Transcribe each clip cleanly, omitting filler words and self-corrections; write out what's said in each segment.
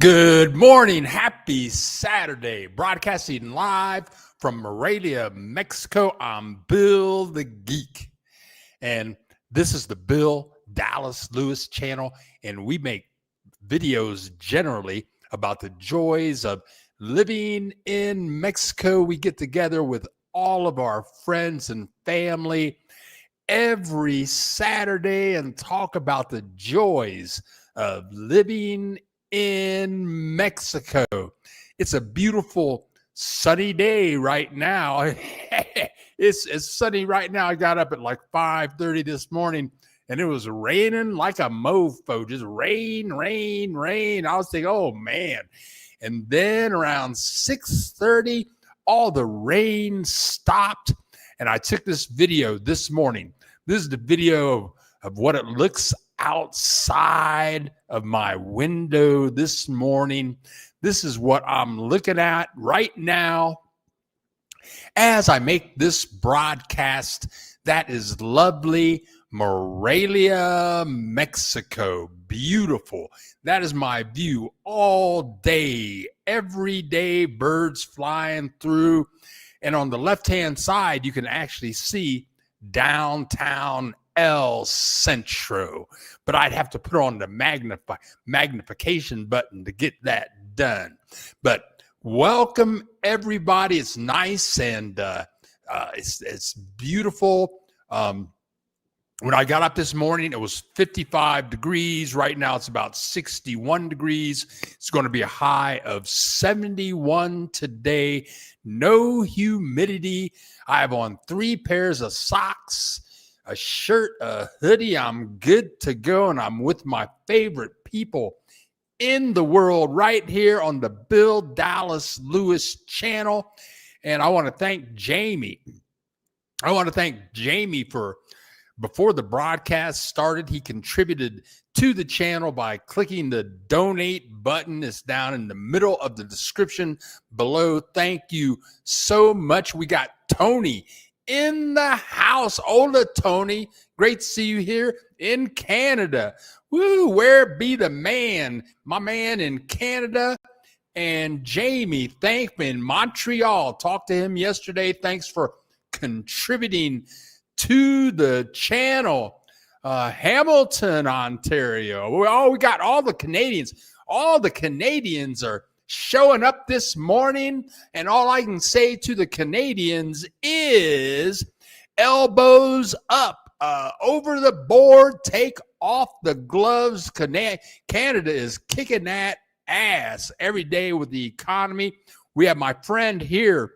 Good morning. Happy Saturday. Broadcasting live from Morelia, Mexico. I'm Bill the Geek. And this is the Bill Dallas Lewis channel. And we make videos generally about the joys of living in Mexico. We get together with all of our friends and family every Saturday and talk about the joys of living in Mexico. It's a beautiful sunny day right now. It's sunny right now. I got up at like 5:30 this morning and it was raining like a mofo, just rain. I was thinking, oh man. And then around 6:30, all the rain stopped. And I took this video this morning. This is the video of what it looks outside of my window this morning. This is what I'm looking at right now as I make this broadcast. That is lovely Morelia, Mexico. Beautiful. That is my view all day, every day, birds flying through. And on the left-hand side, you can actually see downtown El Centro. But I'd have to put on the magnification button to get that done. But welcome, everybody. It's nice and it's beautiful. When I got up this morning, it was 55 degrees. Right now, it's about 61 degrees. It's going to be a high of 71 today. No humidity. I have on 3 pairs of socks, a shirt, a hoodie. I'm good to go, and I'm with my favorite people in the world right here on the Bill Dallas Lewis channel. And I want to thank Jamie. For before the broadcast started, he contributed to the channel by clicking the donate button. It's down in the middle of the description below. Thank you so much. We got Tony in the house. Hola, Tony. Great to see you here in Canada. Woo, where be the man? My man in Canada. And Jamie, thank me in Montreal. Talked to him yesterday. Thanks for contributing to the channel. Hamilton, Ontario. Oh, we got all the Canadians. All the Canadians are showing up this morning. And all I can say to the Canadians is elbows up, over the board, take off the gloves. Canada is kicking that ass every day with the economy. We have my friend here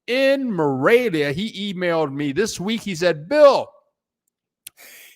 in Morelia. He emailed me this week. He said, Bill,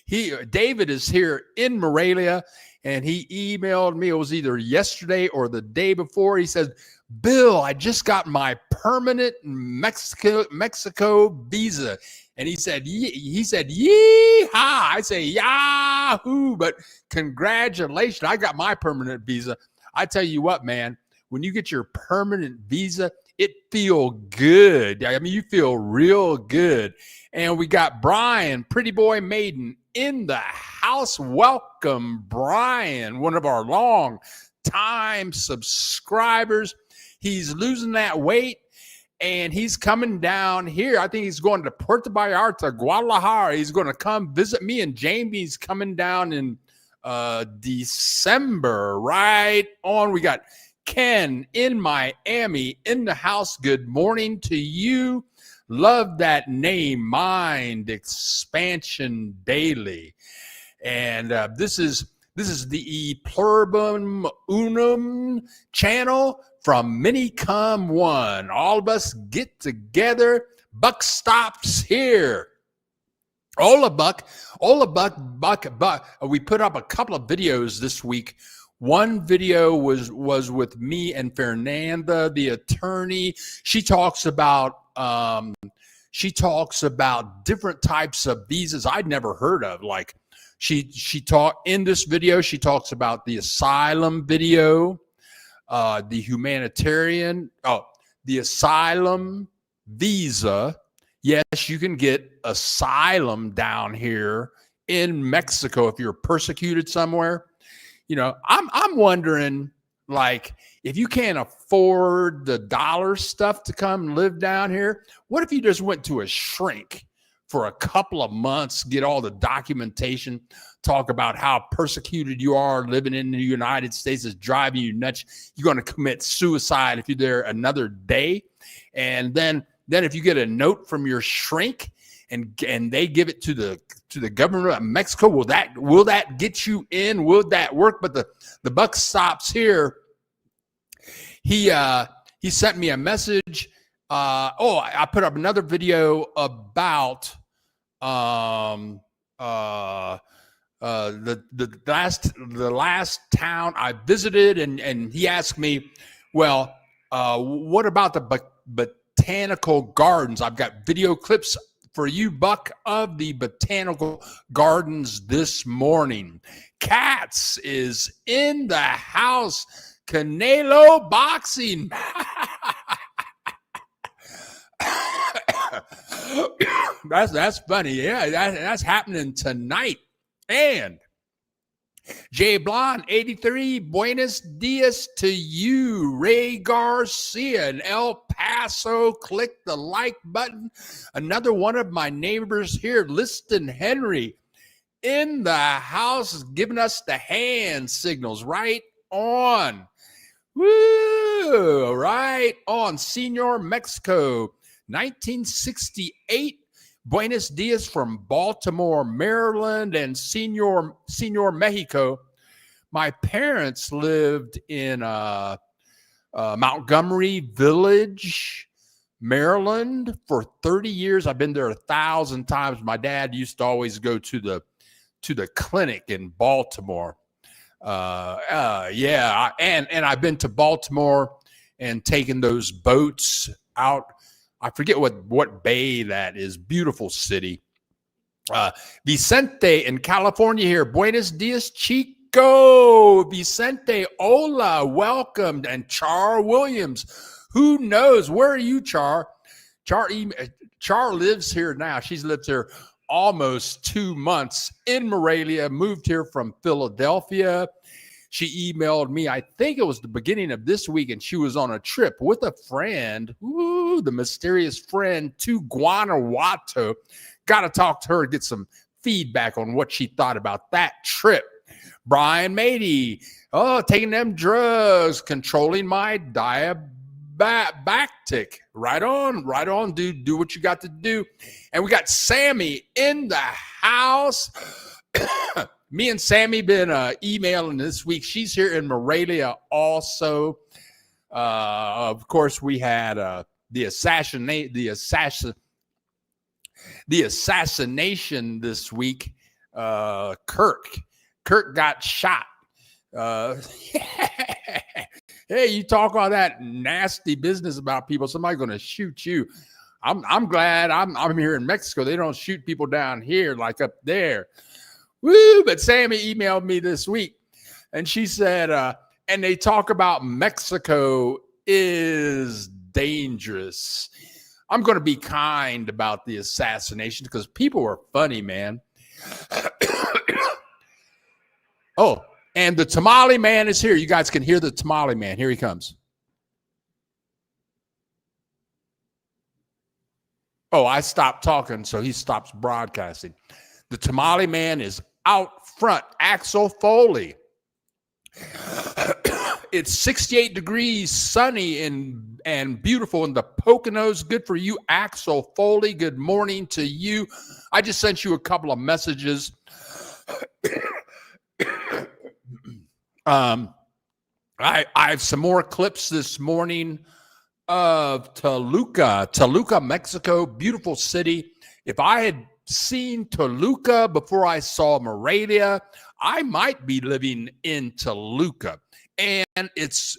David is here in Morelia, and he emailed me. It was either yesterday or the day before. He said, Bill, I just got my permanent Mexico visa. And he said, yeehaw. I say, yahoo, but congratulations. I got my permanent visa. I tell you what, man, when you get your permanent visa, it feel good. I mean, you feel real good. And we got Brian, Pretty Boy Maiden, in the house. Welcome, Brian, one of our long time subscribers. He's losing that weight, and he's coming down here. I think he's going to Puerto Vallarta, Guadalajara. He's going to come visit me, and Jamie's coming down in December. Right on. We got Ken in Miami in the house. Good morning to you. Love that name, Mind Expansion Daily. And this is the E Pluribum Unum channel from Minicom One. All of us get together. Buck stops here. Hola, Buck. We put up a couple of videos this week. One video was with me and Fernanda, the attorney. She talks about different types of visas I'd never heard of. Like she talked in this video. She talks about the asylum video, the humanitarian, the asylum visa. Yes, you can get asylum down here in Mexico if you're persecuted somewhere. You know, I'm wondering, like, if you can't afford the dollar stuff to come live down here, what if you just went to a shrink for a couple of months, get all the documentation, talk about how persecuted you are living in the United States is driving you nuts. You're going to commit suicide if you're there another day. And then if you get a note from your shrink and they give it to the government of Mexico, will that get you in? Will that work? But the buck stops here. He sent me a message. I put up another video about the last town I visited, and he asked me, well, what about the botanical gardens? I've got video clips for you, Buck, of the botanical gardens this morning. Cats is in the house. Canelo boxing. That's funny. Yeah, that's happening tonight. And Jay Blonde, 83, buenos dias to you. Ray Garcia in El Paso, click the like button. Another one of my neighbors here, Liston Henry, in the house, giving us the hand signals. Right on. Woo! Right on. Senor Mexico, 1968. Buenos dias from Baltimore, Maryland, and Senor Mexico. My parents lived in Montgomery Village, Maryland, for 30 years. I've been there 1,000 times. My dad used to always go to the clinic in Baltimore. Yeah, and I've been to Baltimore and taken those boats out. I forget what bay that is. Beautiful city. Vicente in California here. Buenos dias, Chico. Vicente, hola, welcome. And Char Williams. Who knows? Where are you, Char? Char lives here now. She's lived here almost 2 months in Morelia, moved here from Philadelphia. She emailed me, I think it was the beginning of this week, and she was on a trip with a friend, the mysterious friend, to Guanajuato. Got to talk to her, get some feedback on what she thought about that trip. Brian Mady, taking them drugs, controlling my diabetic. Right on, dude. Do what you got to do. And we got Sammy in the house. Me and Sammy been emailing this week. She's here in Morelia also. Of course, we had the assassination this week. Kirk got shot. Hey, you talk all that nasty business about people, somebody's going to shoot you. I'm glad I'm here in Mexico. They don't shoot people down here like up there. Woo! But Sammy emailed me this week, and she said, and they talk about Mexico is dangerous. I'm going to be kind about the assassination because people are funny, man. Oh, and the tamale man is here. You guys can hear the tamale man. Here he comes. Oh, I stopped talking, so he stops broadcasting. The tamale man is out front. Axel Foley. It's 68 degrees, sunny and beautiful in the Poconos. Good for you, Axel Foley. Good morning to you. I just sent you a couple of messages. I have some more clips this morning of Toluca, Mexico. Beautiful city. If I had seen Toluca before I saw Morelia, I might be living in Toluca. And it's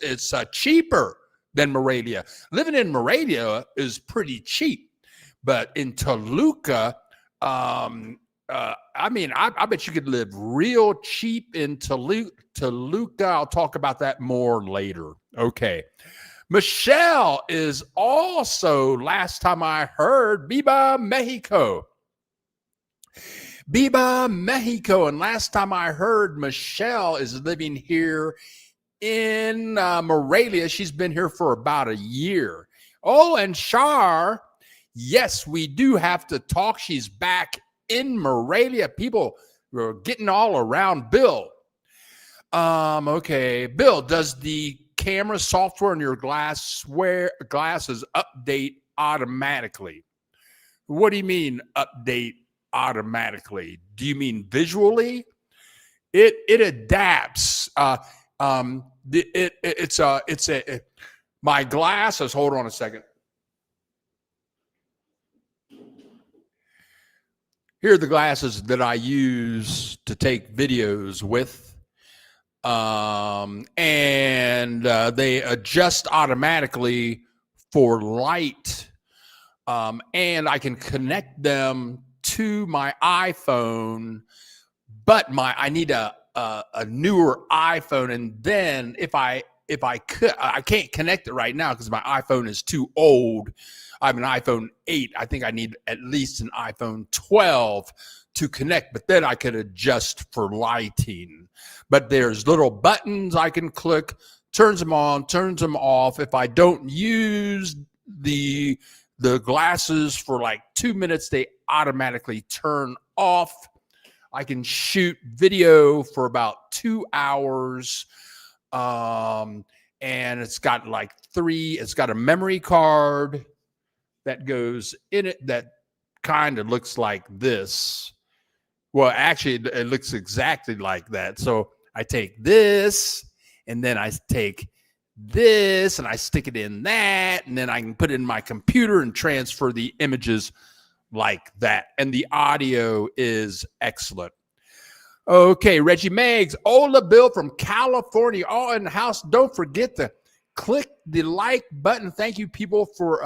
cheaper than Morelia. Living in Morelia is pretty cheap. But in Toluca, I bet you could live real cheap in Toluca. I'll talk about that more later. Okay. Michelle is also, last time I heard, Viva Mexico. Viva Mexico. And last time I heard, Michelle is living here in Morelia. She's been here for about a year. Oh, and Shar, yes, we do have to talk. She's back in Morelia. People were getting all around Bill. Okay, Bill, does the camera software in your glasses update automatically? What do you mean update automatically? Do you mean visually? It adapts. My glasses. Hold on a second. Here are the glasses that I use to take videos with. And they adjust automatically for light, and I can connect them to my iPhone, but I need a newer iPhone, and then if I can't connect it right now because my iPhone is too old. I have an iPhone 8. I think I need at least an iPhone 12 to connect, but then I could adjust for lighting. But there's little buttons I can click, turns them on, turns them off. If I don't use the glasses for like 2 minutes, they automatically turn off. I can shoot video for about 2 hours. And it's got it's got a memory card that goes in it that kind of looks like this. Well, actually, it looks exactly like that. So I take this, and then I take this, and I stick it in that, and then I can put it in my computer and transfer the images like that. And the audio is excellent. Okay, Reggie Meggs, Ola Bill from California, all in the house. Don't forget to click the like button. Thank you, people, for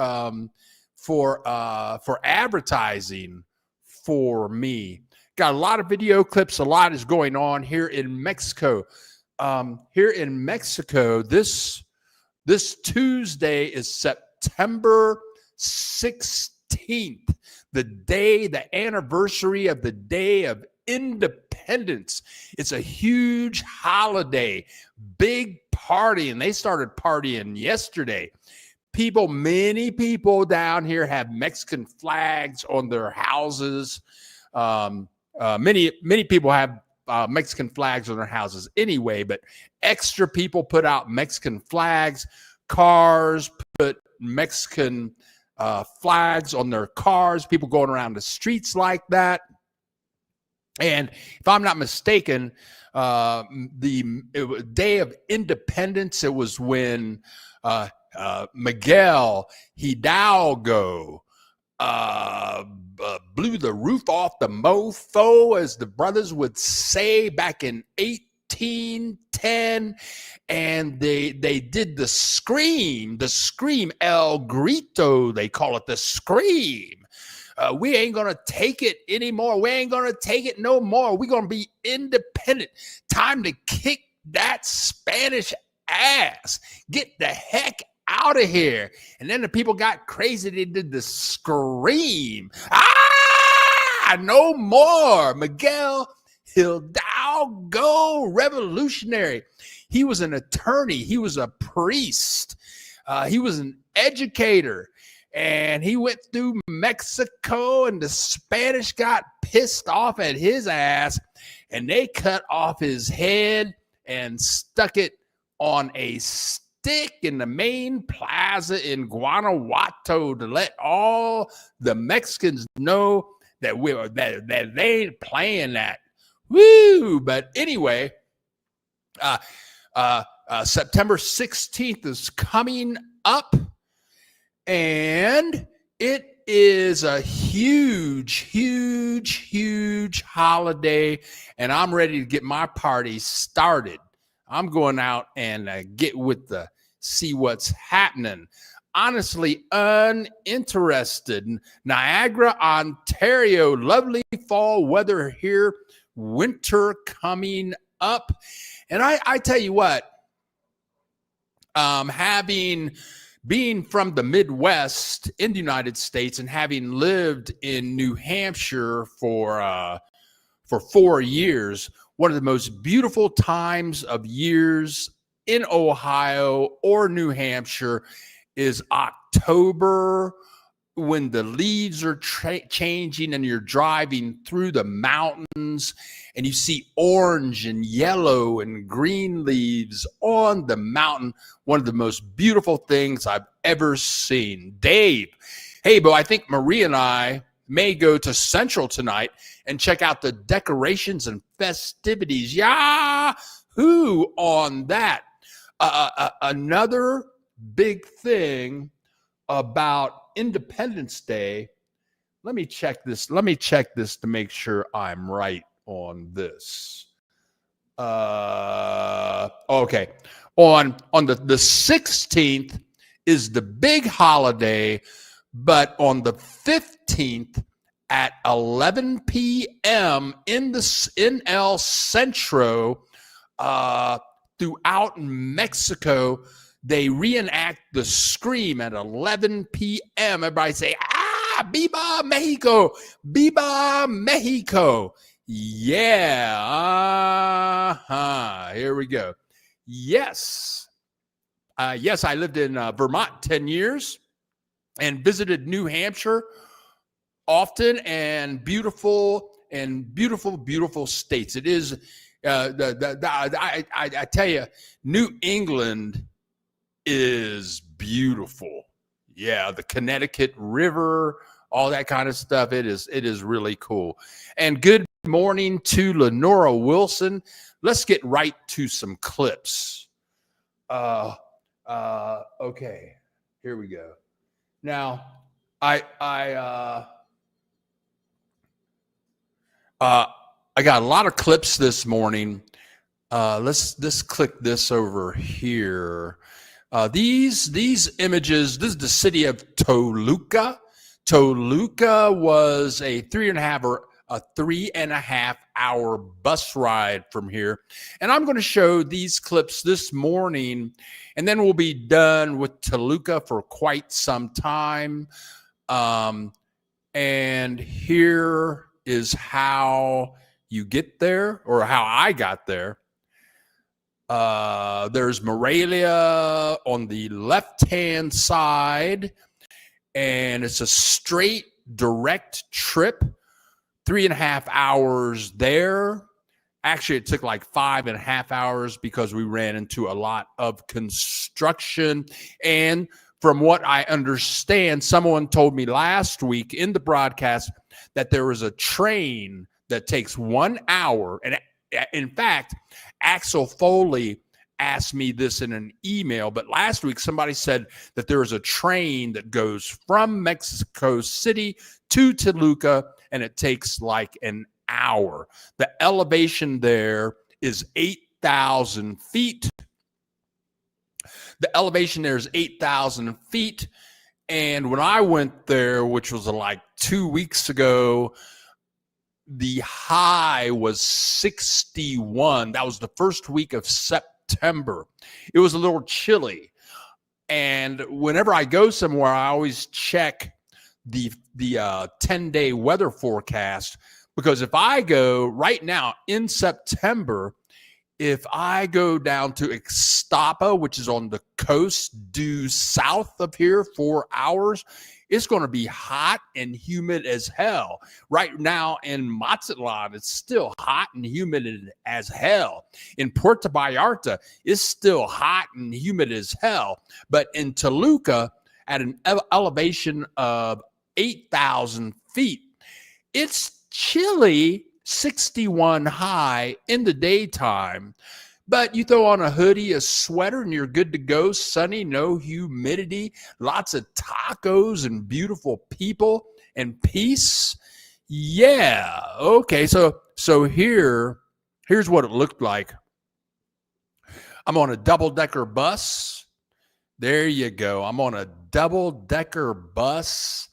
advertising for me. Got a lot of video clips. A lot is going on here in Mexico. Here in Mexico, this Tuesday is September 16th, the anniversary of the Day of Independence. It's a huge holiday, big party, and they started partying yesterday. Many people down here have Mexican flags on their houses. Many people have Mexican flags on their houses anyway, but extra people put out Mexican flags. Cars put Mexican flags on their cars. People going around the streets like that. And if I'm not mistaken, the Day of Independence, it was when Miguel Hidalgo blew the roof off the mofo, as the brothers would say, back in 1810, and they did the scream, El Grito, they call it the scream. We ain't gonna take it anymore. We ain't gonna take it no more. We're gonna be independent. Time to kick that Spanish ass. Get the heck out of here. And then the people got crazy. They did the scream. No more. Miguel Hidalgo, revolutionary. He was an attorney. He was a priest. He was an educator. And he went through Mexico, and the Spanish got pissed off at his ass, and they cut off his head and stuck it on a stick in the main plaza in Guanajuato to let all the Mexicans know that that they ain't playing that. Woo! But anyway, September 16th is coming up, and it is a huge holiday, and I'm ready to get my party started. I'm going out and get with see what's happening. Honestly, uninterested. Niagara, Ontario, lovely fall weather here. Winter coming up. And I tell you what, being from the Midwest in the United States and having lived in New Hampshire for 4 years, one of the most beautiful times of years in Ohio or New Hampshire is October, when the leaves are changing and you're driving through the mountains and you see orange and yellow and green leaves on the mountain. One of the most beautiful things I've ever seen. Dave, hey, Bo, I think Marie and I may go to Central tonight and check out the decorations and festivities. Yahoo on that. Another big thing about Independence Day. Let me check this to make sure I'm right on this. Okay. On the 16th is the big holiday, but on the 15th at 11 p.m. in El Centro, throughout Mexico, they reenact the Scream at 11 p.m. Everybody say, Viva Mexico! Viva Mexico! Yeah. Here we go. Yes. Yes, I lived in Vermont 10 years and visited New Hampshire often, and beautiful states. It is, I tell you, New England is beautiful. Yeah, the Connecticut River, all that kind of stuff. It is really cool. And good morning to Lenora Wilson. Let's get right to some clips. Okay, here we go. Now, I got a lot of clips this morning. Let's click this over here. These images, this is the city of Toluca. Toluca was a 3.5 hour bus ride from here. And I'm going to show these clips this morning, and then we'll be done with Toluca for quite some time. And here is how you get there, or how I got there. There's Morelia on the left-hand side, and it's a straight, direct trip, 3.5 hours there. Actually, it took like 5.5 hours because we ran into a lot of construction. And from what I understand, someone told me last week in the broadcast that there was a train that takes 1 hour. And in fact, Axel Foley asked me this in an email, but last week somebody said that there is a train that goes from Mexico City to Toluca, and it takes like an hour. The elevation there is 8,000 feet. The elevation there is 8,000 feet. And when I went there, which was like 2 weeks ago, the high was 61. That was the first week of September. It was a little chilly. And whenever I go somewhere, I always check the 10-day weather forecast, because if I go right now in September, if I go down to Ixtapa, which is on the coast due south of here, 4 hours, it's going to be hot and humid as hell. Right now in Mazatlan, it's still hot and humid as hell. In Puerto Vallarta, it's still hot and humid as hell. But in Toluca, at an elevation of 8,000 feet, it's chilly, 61 high in the daytime. But you throw on a hoodie, a sweater, and you're good to go. Sunny, no humidity, lots of tacos and beautiful people and peace. Yeah. Okay. So here's what it looked like. I'm on a double-decker bus. There you go. I'm on a double-decker bus.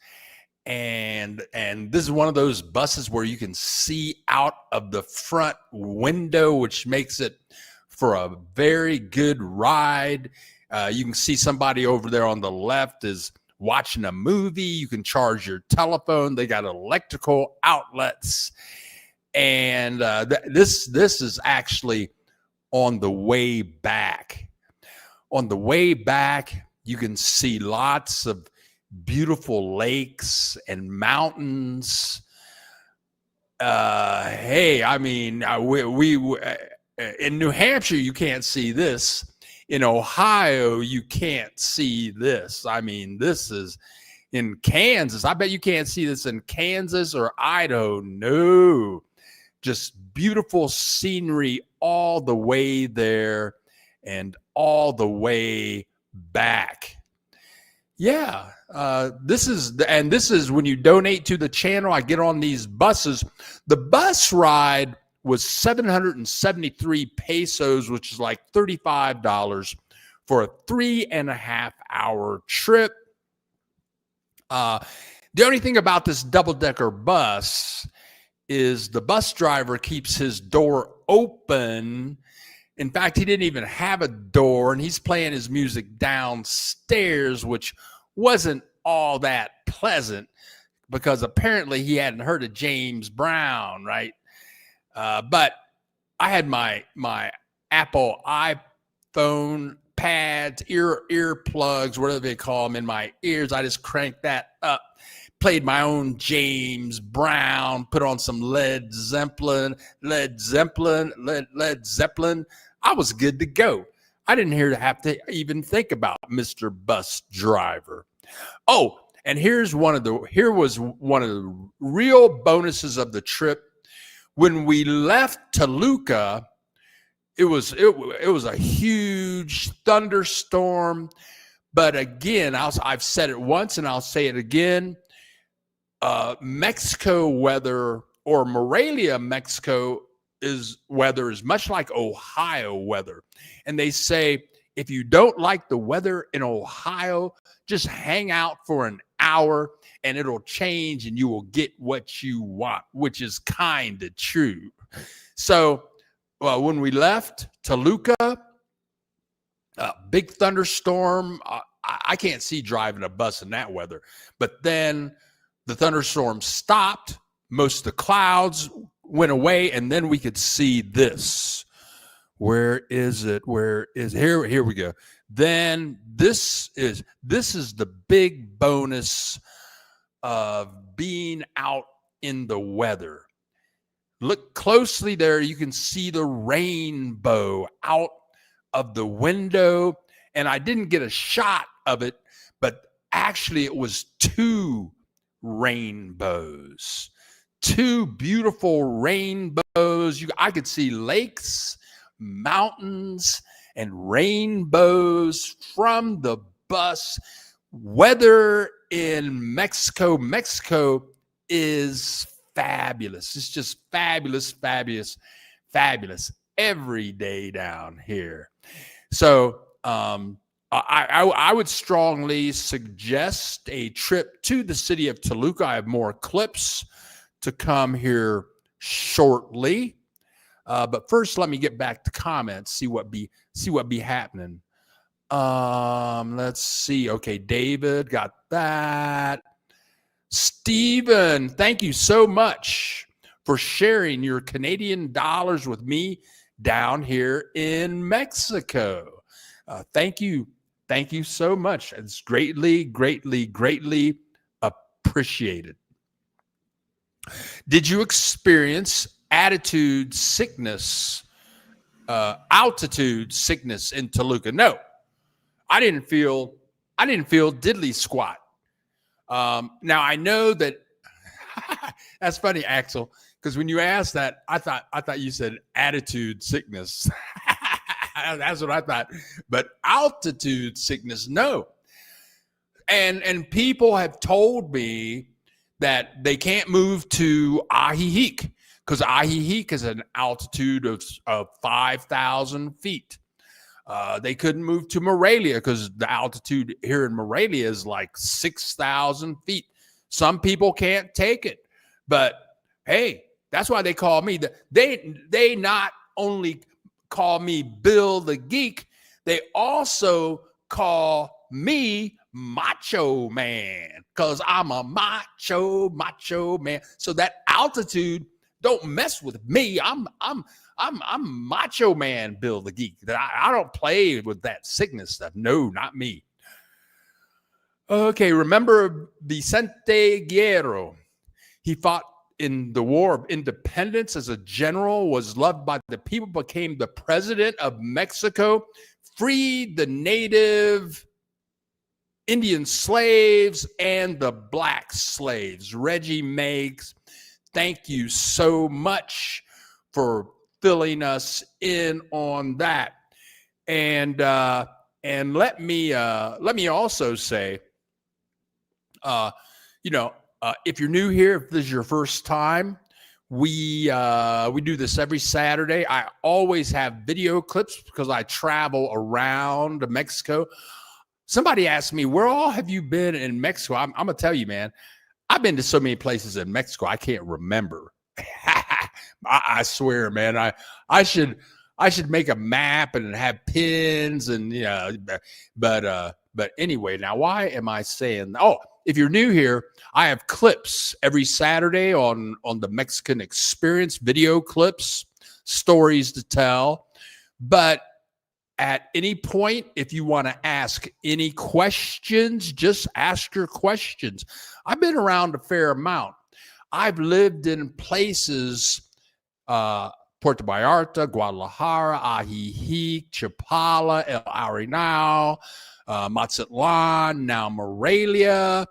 And this is one of those buses where you can see out of the front window, which makes it for a very good ride. You can see somebody over there on the left is watching a movie. You can charge your telephone. They got electrical outlets. And this is actually on the way back. on the way back, you can see lots of beautiful lakes and mountains. Hey, I mean, we in New Hampshire, you can't see this. In Ohio, you can't see this. I mean, this is in Kansas. I bet you can't see this in Kansas or Idaho. No, just beautiful scenery all the way there and all the way back. Yeah, this is when you donate to the channel. I get on these buses. The bus ride was 773 pesos, which is like $35 for a 3.5 hour trip. The only thing about this double-decker bus is the bus driver keeps his door open. In fact, he didn't even have a door, and he's playing his music downstairs, which wasn't all that pleasant because apparently he hadn't heard of James Brown, right? But I had my Apple iPhone pads, ear plugs, whatever they call them, in my ears. I just cranked that up, played my own James Brown, put on some Led Zeppelin. I was good to go. I didn't have to even think about Mr. Bus Driver. Oh, and here was one of the real bonuses of the trip. When we left Toluca, it was a huge thunderstorm. But again, I've said it once and I'll say it again. Mexico weather, or Morelia, Mexico weather is much like Ohio weather. And they say, if you don't like the weather in Ohio, just hang out for an hour and it'll change and you will get what you want, which is kind of true. So when we left Toluca, big thunderstorm. I can't see driving a bus in that weather. But then the thunderstorm stopped. Most of the clouds went away, and then we could see this. Where is it? Here we go. Then this is the big bonus of being out in the weather. Look closely there. You can see the rainbow out of the window. And I didn't get a shot of it, but actually it was two rainbows. Two beautiful rainbows. I could see lakes, mountains, and rainbows from the bus. Weather in Mexico is fabulous. It's just fabulous every day down here. So I would strongly suggest a trip to the city of Toluca. I have more clips to come here shortly. But first, let me get back to comments, see what be happening. Let's see. Okay, David got that. Stephen, thank you so much for sharing your Canadian dollars with me down here in Mexico. Thank you so much. It's greatly appreciated. Did you experience altitude sickness in Toluca? No, I didn't feel diddly squat. Now I know that that's funny, Axel, because when you asked that, I thought you said attitude sickness. That's what I thought. But altitude sickness, no. And people have told me that they can't move to Ajijic because Ajijic is an altitude of 5,000 feet. They couldn't move to Morelia because the altitude here in Morelia is like 6,000 feet. Some people can't take it, but hey, that's why they call me. They not only call me Bill the Geek, they also call me Macho Man because I'm a macho man. So that altitude don't mess with me. I'm I'm Macho Man Bill the Geek. I don't play with that sickness stuff. No, not me. Okay, remember Vicente Guerrero? He fought in the War of Independence as a general, was loved by the people, became the president of Mexico, freed the native Indian slaves and the black slaves. Reggie Meggs, thank you so much for filling us in on that. And let me also say, if you're new here, if this is your first time, we do this every Saturday. I always have video clips because I travel around Mexico. Somebody asked me, where all have you been in Mexico? I'm gonna tell you, man, I've been to so many places in Mexico I can't remember. I swear, man, I should make a map and have pins and but anyway, now why am I saying? Oh, if you're new here, I have clips every Saturday on the Mexican experience, video clips, stories to tell. But at any point, if you want to ask any questions, just ask your questions. I've been around a fair amount. I've lived in places, Puerto Vallarta, Guadalajara, Ajijic, Chapala, El Arenal, Mazatlan, now Morelia.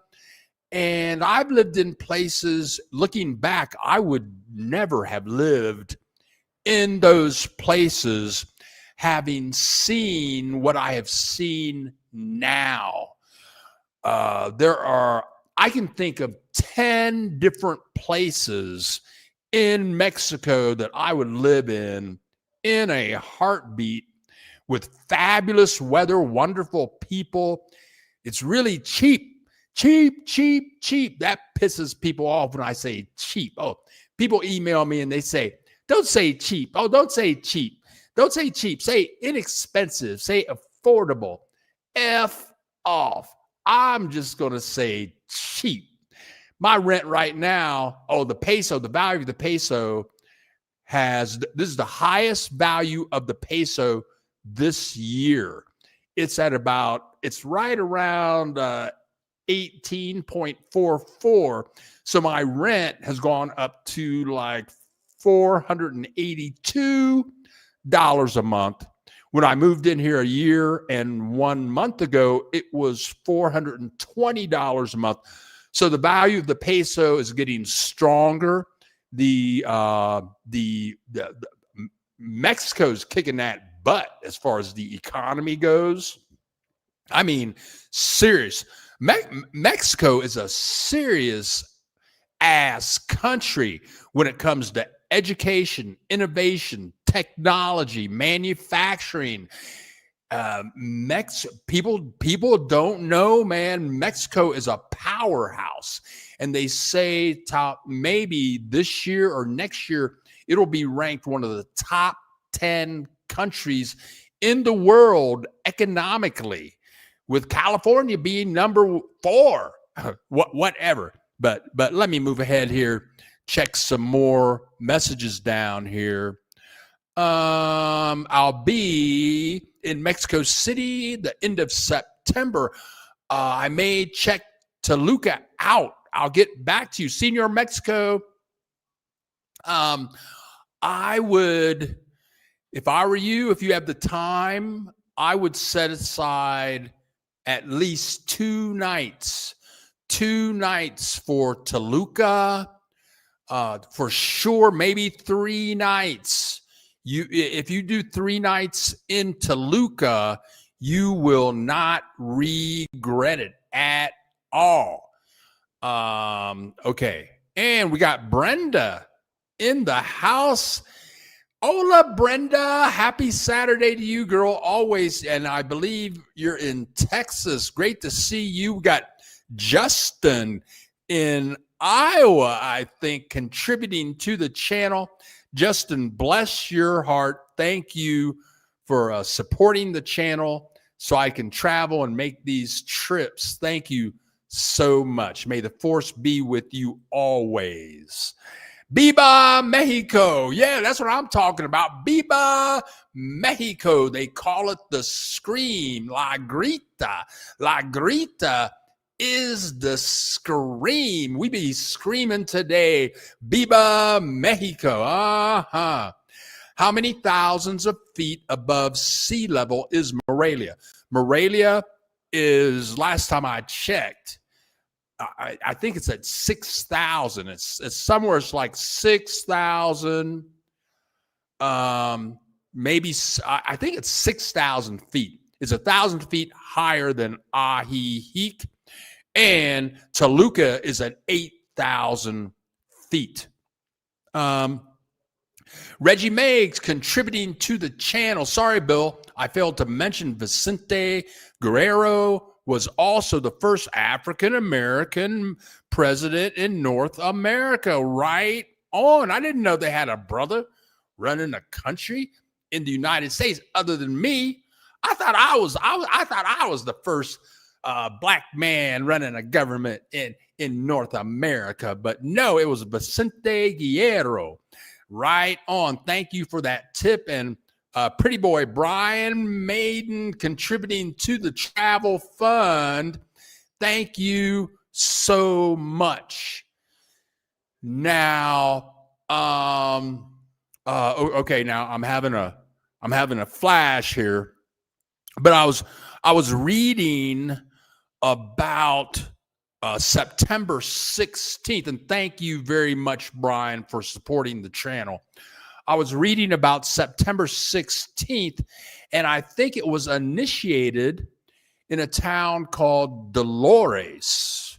And I've lived in places, looking back, I would never have lived in those places having seen what I have seen now. I can think of 10 different places in Mexico that I would live in a heartbeat, with fabulous weather, wonderful people. It's really cheap. That pisses people off when I say cheap. Oh, people email me and they say, don't say cheap. Oh, don't say cheap. Don't say cheap. Say inexpensive. Say affordable. F off. I'm just going to say cheap. My rent right now, the value of the peso this is the highest value of the peso this year. It's right around 18.44. So my rent has gone up to like $482 a month. When I moved in here a year and 1 month ago, it was $420 a month. So the value of the peso is getting stronger. The Mexico's kicking that butt as far as the economy goes. I mean, serious. Mexico is a serious ass country when it comes to education, innovation, technology, manufacturing. People don't know, man. Mexico is a powerhouse, and they say maybe this year or next year it'll be ranked one of the top 10 countries in the world economically, with California being number 4. Whatever. But let me move ahead here. Check some more messages down here. I'll be in Mexico City the end of September. I may check Toluca out. I'll get back to you. Senior Mexico. I would, if I were you, if you have the time, I would set aside at least 2 nights. 2 nights for Toluca. For sure, maybe 3 nights. If you do 3 nights in Toluca, you will not regret it at all. Okay. And we got Brenda in the house. Hola, Brenda. Happy Saturday to you, girl. Always. And I believe you're in Texas. Great to see you. We got Justin in Iowa, I think, contributing to the channel. Justin, bless your heart. Thank you for supporting the channel so I can travel and make these trips. Thank you so much. May the force be with you always. Viva Mexico. Yeah, that's what I'm talking about. Viva Mexico. They call it the scream. La grita. La grita is the scream. We be screaming today. Viva Mexico. Uh-huh. How many thousands of feet above sea level is Morelia? Morelia is, last time I checked, I think it's at 6,000. It's somewhere it's like 6,000. Maybe I think it's 6,000 feet. It's 1,000 feet higher than Ajijic, and Toluca is at 8,000 feet. Reggie Meggs contributing to the channel. Sorry, Bill, I failed to mention Vicente Guerrero was also the first African-American president in North America. Right on. I didn't know they had a brother running a country in the United States other than me. I thought I was the first black man running a government in North America, but no, it was Vicente Guerrero. Right on. Thank you for that tip. And pretty boy Brian Maiden contributing to the travel fund. Thank you so much. Now, okay. Now I'm having a flash here, but I was reading about September 16th, and thank you very much, Brian, for supporting the channel. I was reading about September 16th, and I think it was initiated in a town called Dolores,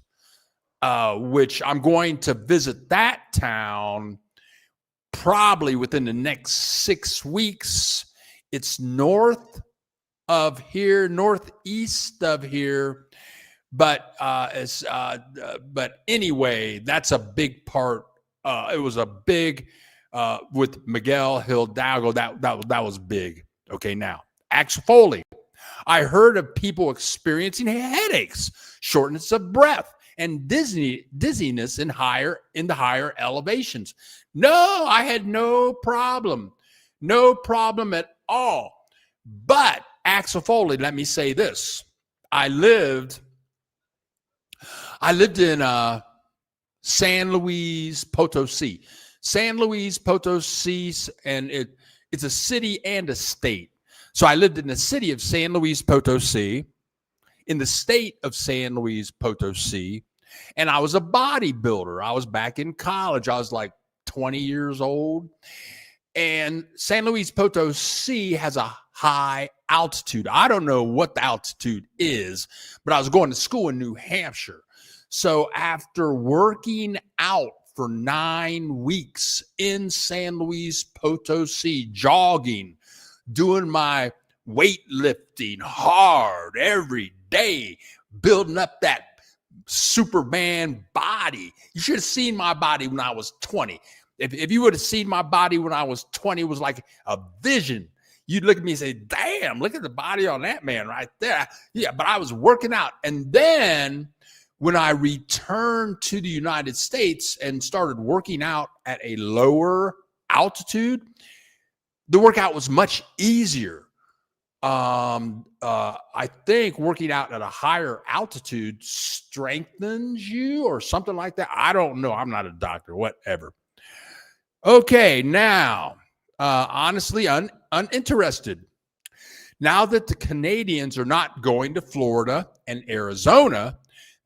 which I'm going to visit that town probably within the next 6 weeks. It's north of here, northeast of here. But anyway, that's a big part. It was a big with Miguel Hidalgo. That was big. Okay, now Axel Foley. I heard of people experiencing headaches, shortness of breath, and dizziness in the higher elevations. No, I had no problem at all. But Axel Foley, let me say this: I lived in San Luis Potosi. San Luis Potosi, and it's a city and a state. So I lived in the city of San Luis Potosi, in the state of San Luis Potosi, and I was a bodybuilder. I was back in college. I was like 20 years old. And San Luis Potosi has a high altitude. I don't know what the altitude is, but I was going to school in New Hampshire. So after working out for 9 weeks in San Luis Potosi, jogging, doing my weightlifting hard every day, building up that Superman body. You should have seen my body when I was 20. If you would have seen my body when I was 20, it was like a vision. You'd look at me and say, damn, look at the body on that man right there. Yeah, but I was working out. And then when I returned to the United States and started working out at a lower altitude, the workout was much easier. I think working out at a higher altitude strengthens you or something like that. I don't know. I'm not a doctor, whatever. Okay, now, honestly, uninterested. Now that the Canadians are not going to Florida and Arizona,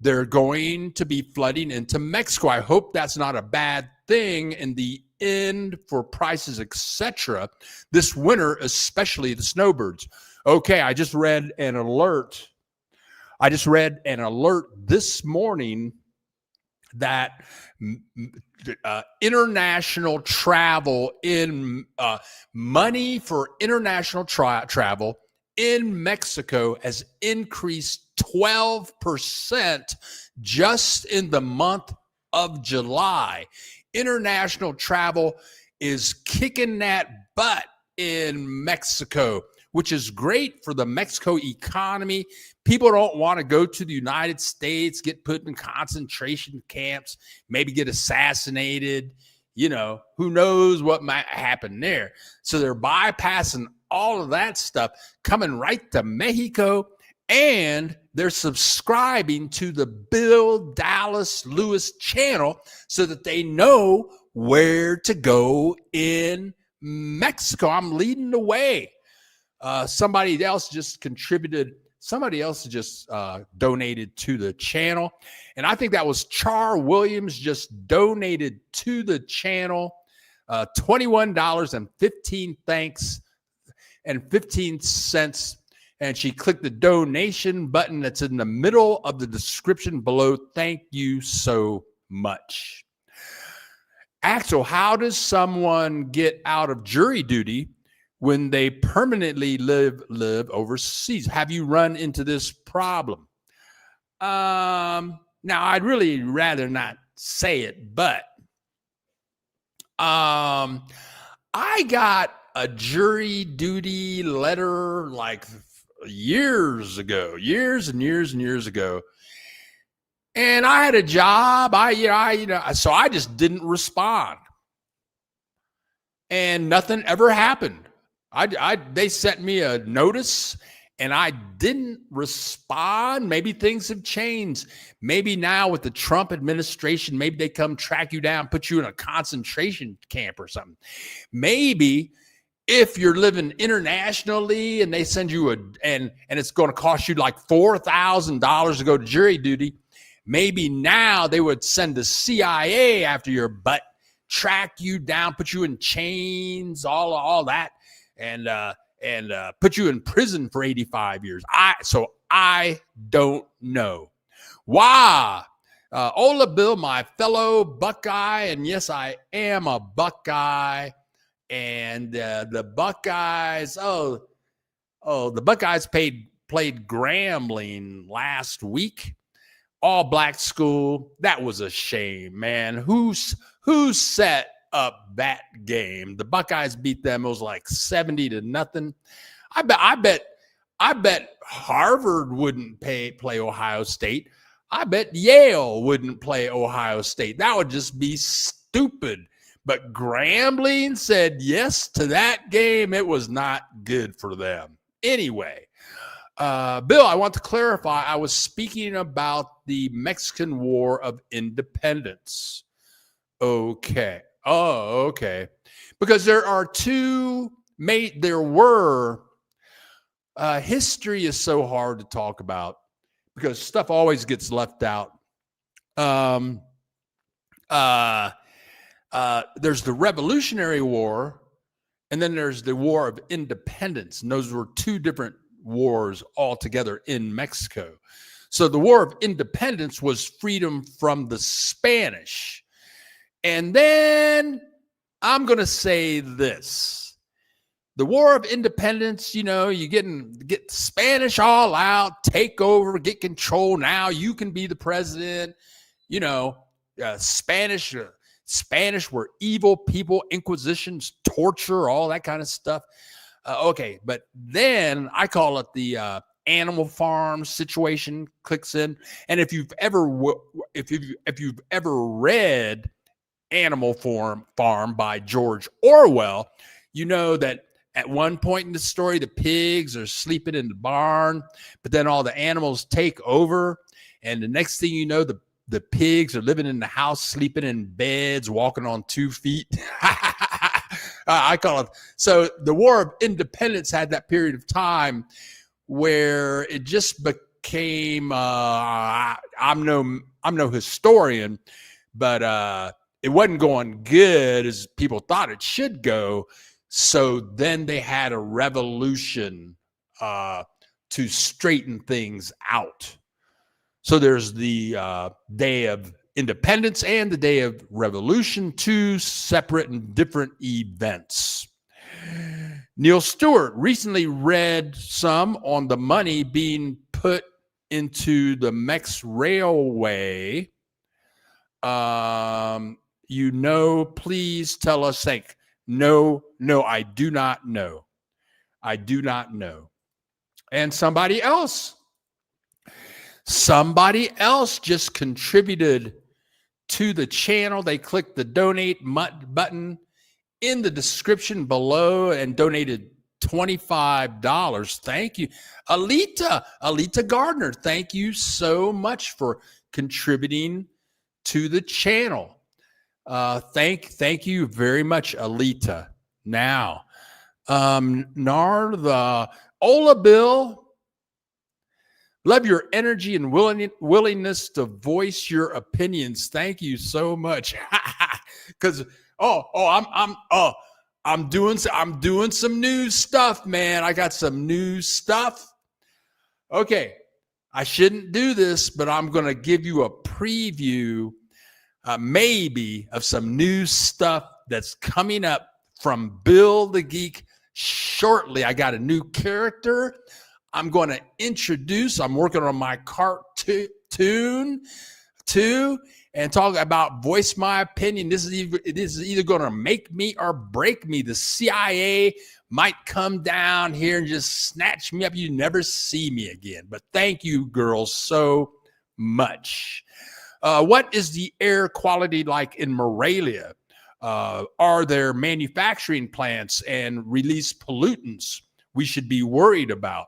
they're going to be flooding into Mexico. I hope that's not a bad thing in the end for prices, etc. this winter, especially the snowbirds. Okay, I just read an alert this morning that international travel in money for international travel in Mexico has increased 12% just in the month of July. International travel is kicking that butt in Mexico, which is great for the Mexico economy. People don't want to go to the United States, get put in concentration camps, maybe get assassinated, who knows what might happen there. So they're bypassing all of that stuff, coming right to Mexico, and they're subscribing to the Bill Dallas Lewis channel so that they know where to go in Mexico. I'm leading the way. Somebody else just donated to the channel. And I think that was Char Williams just donated to the channel $21.15. And she clicked the donation button that's in the middle of the description below. Thank you so much. Axel, how does someone get out of jury duty when they permanently live overseas? Have you run into this problem? Now, I'd really rather not say it, but I got a jury duty letter like years and years ago. And I had a job. So I just didn't respond. And nothing ever happened. They sent me a notice and I didn't respond. Maybe things have changed. Maybe now with the Trump administration, maybe they come track you down, put you in a concentration camp or something. Maybe if you're living internationally and they send you and it's going to cost you like $4,000 to go to jury duty, maybe now they would send the CIA after your butt, track you down, put you in chains, all that, and put you in prison for 85 years. I don't know. Why? Ola Bill, my fellow Buckeye, and yes, I am a Buckeye. And the Buckeyes, the Buckeyes played Grambling last week. All black school. That was a shame, man. Who set up that game? The Buckeyes beat them. It was like 70-0. I bet Harvard wouldn't play Ohio State. I bet Yale wouldn't play Ohio State. That would just be stupid. But Grambling said yes to that game. It was not good for them. Anyway, Bill, I want to clarify. I was speaking about the Mexican War of Independence. Okay. Oh, okay. Because there were, history is so hard to talk about because stuff always gets left out. There's the Revolutionary War, and then there's the War of Independence. And those were two different wars altogether in Mexico. So the War of Independence was freedom from the Spanish. And then I'm going to say this. The War of Independence, you get Spanish all out, take over, get control. Now you can be the president. Spanish were evil people, inquisitions, torture, all that kind of stuff. Okay, but then I call it the Animal Farm situation clicks in. And if you've ever read Animal Farm by George Orwell, you know that at one point in the story, the pigs are sleeping in the barn, but then all the animals take over, and the next thing you know, the pigs are living in the house, sleeping in beds, walking on 2 feet. I call it. So the War of Independence had that period of time where it just became, I'm no historian, but it wasn't going good as people thought it should go. So then they had a revolution to straighten things out. So there's the Day of Independence and the Day of Revolution, two separate and different events. Neil Stewart recently read some on the money being put into the Mex Railway. Please tell us. No, I do not know. I do not know. And somebody else just contributed to the channel, they clicked the donate button in the description below and donated $25. Thank you. Alita Gardner, thank you so much for contributing to the channel. Thank you very much, Alita. Now, the Ola Bill, love your energy and willingness to voice your opinions. Thank you so much. Because I'm doing some new stuff, man. I got some new stuff. Okay, I shouldn't do this, but I'm going to give you a preview, maybe, of some new stuff that's coming up from Bill the Geek shortly. I got a new character I'm going to introduce. I'm working on my cartoon too, and talk about voice my opinion. This is either going to make me or break me. The CIA might come down here and just snatch me up. You never see me again. But thank you, girls, so much. What is the air quality like in Morelia? Are there manufacturing plants and release pollutants we should be worried about?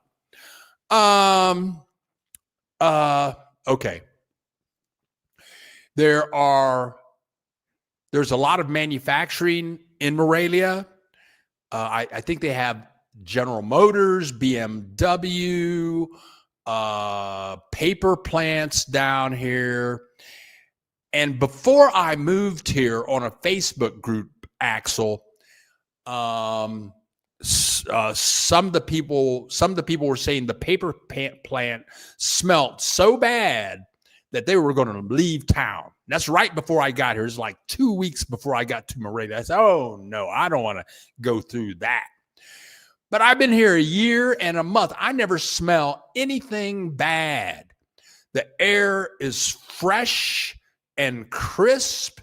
Okay. There's a lot of manufacturing in Morelia. I think they have General Motors, BMW, paper plants down here. And before I moved here on a Facebook group, Axel, some of the people were saying the paper plant smelled so bad that they were going to leave town. That's right before I got here. It's like 2 weeks before I got to Morelia. I said, oh, no, I don't want to go through that. But I've been here a year and a month. I never smell anything bad. The air is fresh and crisp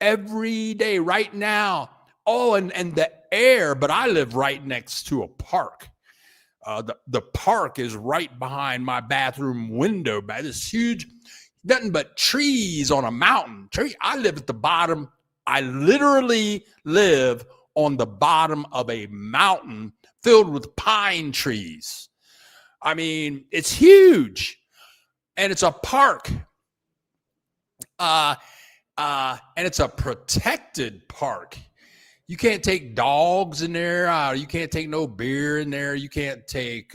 every day right now. Oh, and the air, but I live right next to a park. The park is right behind my bathroom window by this huge, nothing but trees on a mountain. I live at the bottom. I literally live on the bottom of a mountain filled with pine trees. I mean, it's huge, and it's a park. And it's a protected park. You can't take dogs in there. You can't take no beer in there. You can't take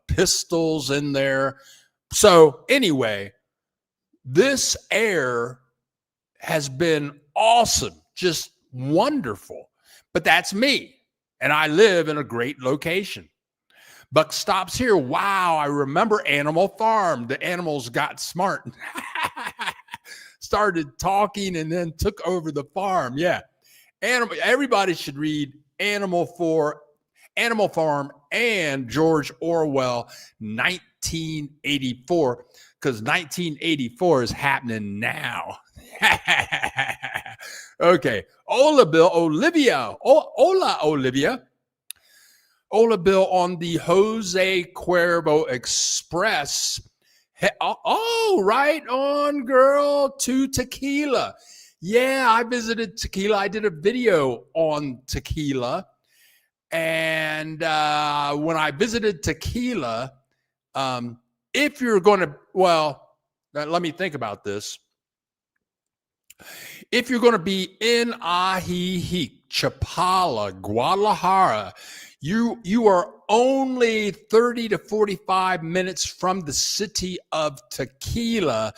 pistols in there. So anyway, this air has been awesome, just wonderful. But that's me, and I live in a great location. Buck stops here. Wow, I remember Animal Farm. The animals got smart. Started talking and then took over the farm. Yeah. Everybody should read Animal Farm and George Orwell 1984, because 1984 is happening now. Okay. Olivia. Ola Bill on the Jose Cuervo Express. Oh, right on, girl, to Tequila. Yeah, I visited Tequila. I did a video on Tequila. And when I visited Tequila, if you're going to, let me think about this. If you're going to be in Ajijic, Chapala, Guadalajara, you are only 30 to 45 minutes from the city of Tequila,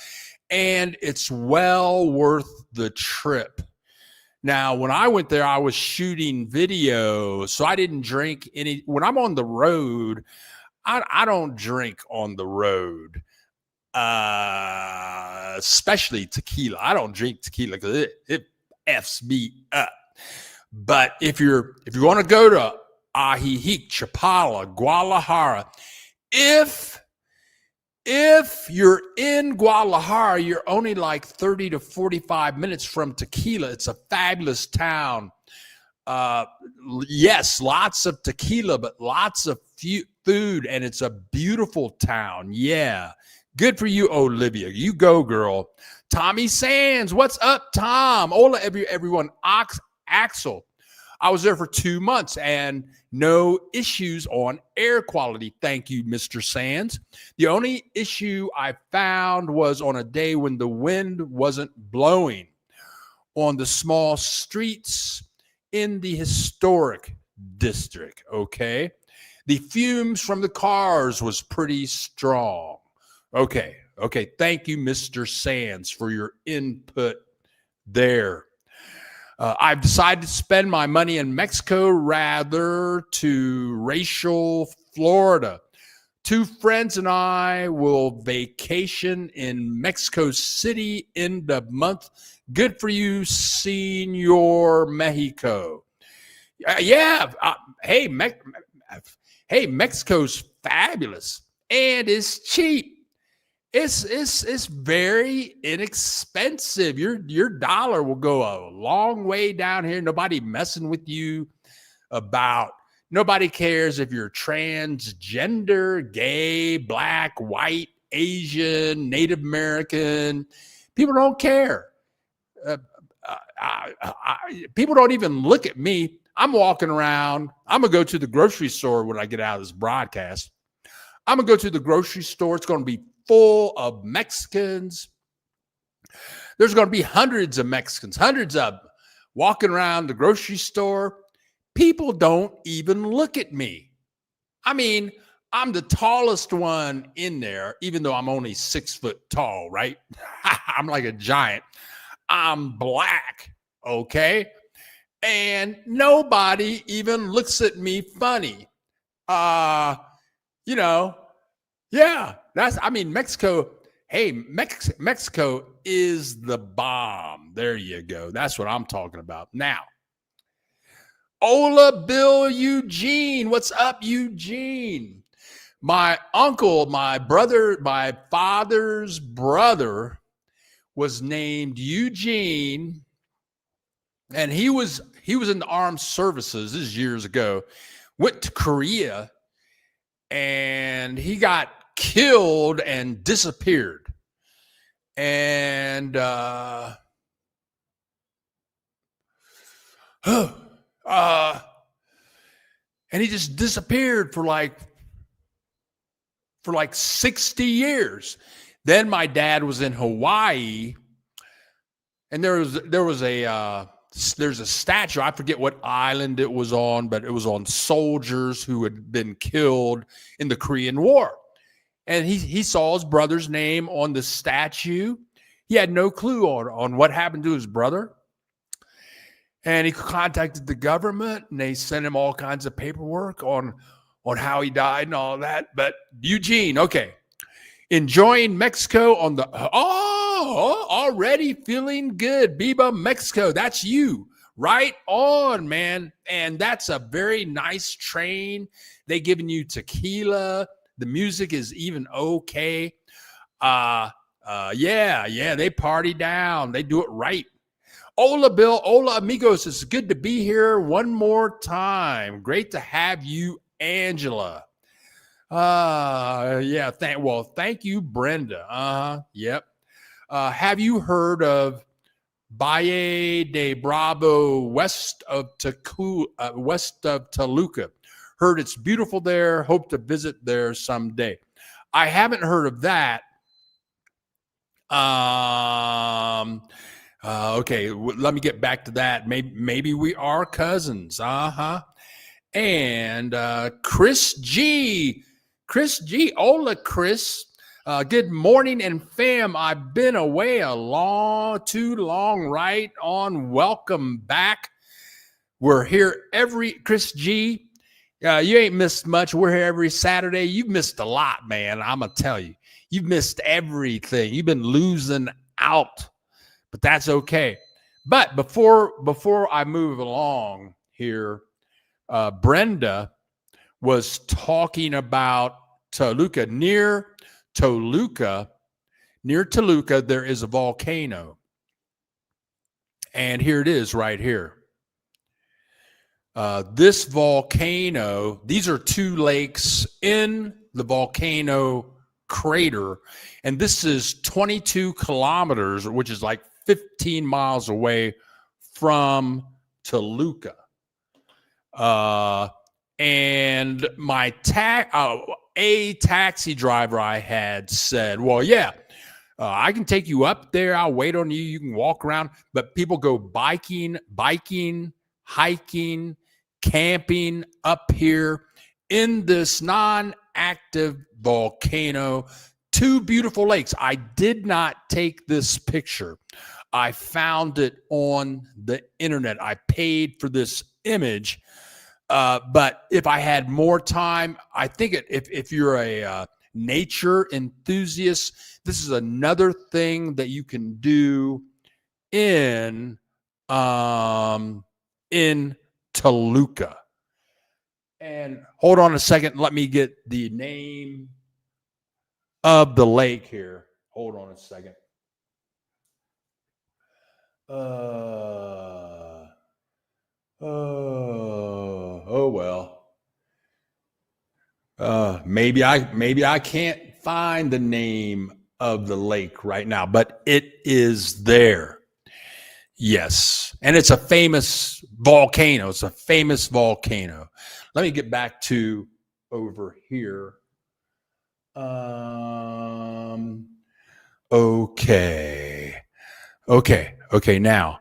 and it's well worth the trip. Now, when I went there, I was shooting video, so I didn't drink any. When I'm on the road, I don't drink on the road, especially tequila. I don't drink tequila because it F's me up. But if you're going to go to Ajijic, Chapala, Guadalajara, if you're in Guadalajara, you're only like 30 to 45 minutes from Tequila. It's a fabulous town. Yes, lots of tequila, but lots of food, and it's a beautiful town. Yeah, Good for you, Olivia. You go, girl. Tommy Sands, what's up, Tom? Hola, everyone. Axel. I was there for 2 months and no issues on air quality. Thank you, Mr. Sands. The only issue I found was on a day when the wind wasn't blowing on the small streets in the historic district, okay? The fumes from the cars was pretty strong. Okay. Thank you, Mr. Sands, for your input there. I've decided to spend my money in Mexico rather to racial Florida. 2 friends and I will vacation in Mexico City end of month. Good for you, Senor Mexico. Hey, Mexico's fabulous and it's cheap. It's very inexpensive. Your dollar will go a long way down here. Nobody messing with you about. Nobody cares if you're transgender, gay, black, white, Asian, Native American. People don't care. People don't even look at me. I'm walking around. I'm going to go to the grocery store when I get out of this broadcast. I'm going to go to the grocery store. It's going to be full of Mexicans. There's going to be hundreds of Mexicans, hundreds of them walking around the grocery store. People don't even look at me. I mean, I'm the tallest one in there, even though I'm only 6 foot tall, right? I'm like a giant. I'm black, okay? And nobody even looks at me funny. Mexico, Mexico is the bomb. There you go. That's what I'm talking about. Now, Ola Bill Eugene. What's up, Eugene? My uncle, my father's brother was named Eugene, and he was in the armed services. This is years ago. Went to Korea, and he got killed and disappeared. And and he just disappeared for like 60 years. Then my dad was in Hawaii, and there's a statue. I forget what island it was on, but it was on soldiers who had been killed in the Korean War. And he saw his brother's name on the statue. He had no clue on what happened to his brother. And he contacted the government, and they sent him all kinds of paperwork on how he died and all that. But Eugene, okay. Enjoying Mexico on the already feeling good. Biba, Mexico. That's you. Right on, man. And that's a very nice train. They giving you tequila. The music is even okay. They party down. They do it right. Hola, Bill. Hola, amigos. It's good to be here one more time. Great to have you, Angela. Thank you, Brenda. Yep. Have you heard of Valle de Bravo west of Toluca? Heard it's beautiful there. Hope to visit there someday. I haven't heard of that. Okay, let me get back to that. Maybe we are cousins. And Chris G. Hola, Chris. Good morning, and fam. I've been away too long, right on. Welcome back. We're here Chris G. You ain't missed much. We're here every Saturday. You've missed a lot, man. I'm going to tell you. You've missed everything. You've been losing out, but that's okay. But before I move along here, Brenda was talking about Toluca. Near Toluca, there is a volcano. And here it is right here. This volcano, these are 2 lakes in the volcano crater. And this is 22 kilometers, which is like 15 miles away from Toluca. And my taxi driver I had said, well, yeah, I can take you up there. I'll wait on you. You can walk around. But people go biking, hiking, camping up here in this non-active volcano. Two beautiful lakes. I did not take this picture. I found it on the internet. I paid for this image. But if I had more time, I think if you're a nature enthusiast, this is another thing that you can do in Toluca. And hold on a second. Let me get the name of the lake here. Hold on a second. Oh well. Maybe I can't find the name of the lake right now, but it is there. Yes, and it's a famous volcano. It's a famous volcano. Let me get back to over here. Okay. Now,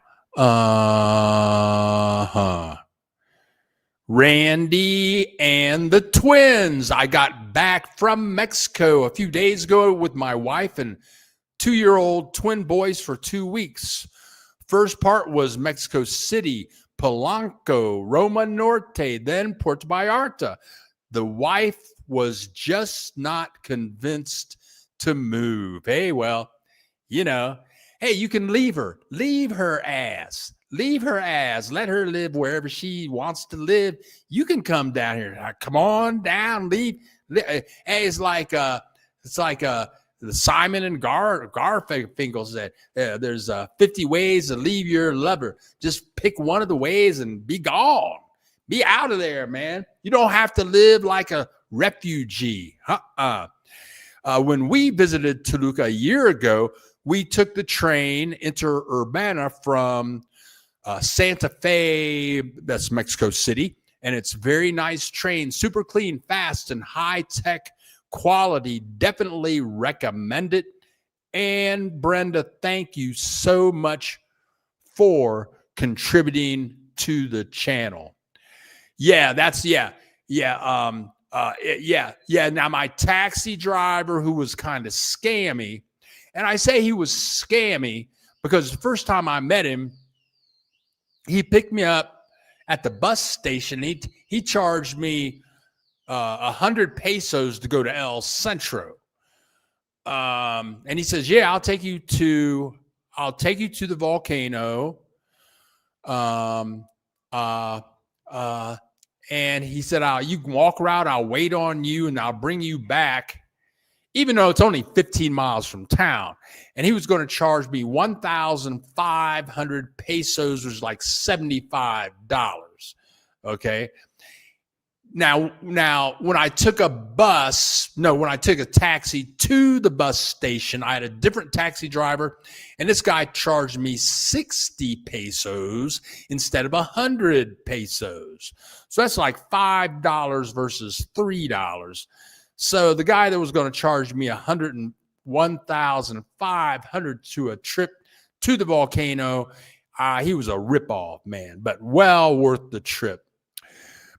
Randy and the twins. I got back from Mexico a few days ago with my wife and 2-year-old twin boys for 2 weeks. First part was Mexico City, Polanco, Roma Norte, then Puerto Vallarta. The wife was just not convinced to move. Hey, well, hey, you can leave her ass. Let her live wherever she wants to live. You can come down here. Come on down, leave. Hey, it's like the Simon and Garfunkel said, there's 50 ways to leave your lover. Just pick one of the ways and be gone. Be out of there, man. You don't have to live like a refugee. When we visited Toluca a year ago, we took the train Interurbana from Santa Fe, that's Mexico City, and it's very nice train, super clean, fast, and high-tech quality. Definitely recommend it. And Brenda, thank you so much for contributing to the channel. Yeah. Now my taxi driver, who was kind of scammy, and I say he was scammy because the first time I met him, he picked me up at the bus station. He charged me 100 pesos to go to El Centro. And he says, yeah, I'll take you to the volcano. And he said, you can walk around. I'll wait on you and I'll bring you back, even though it's only 15 miles from town. And he was going to charge me 1,500 pesos, which is like $75. Okay. Now, when I took a taxi to the bus station, I had a different taxi driver, and this guy charged me 60 pesos instead of 100 pesos. So that's like $5 versus $3. So the guy that was going to charge me 1,500 to a trip to the volcano, he was a ripoff, man, but well worth the trip.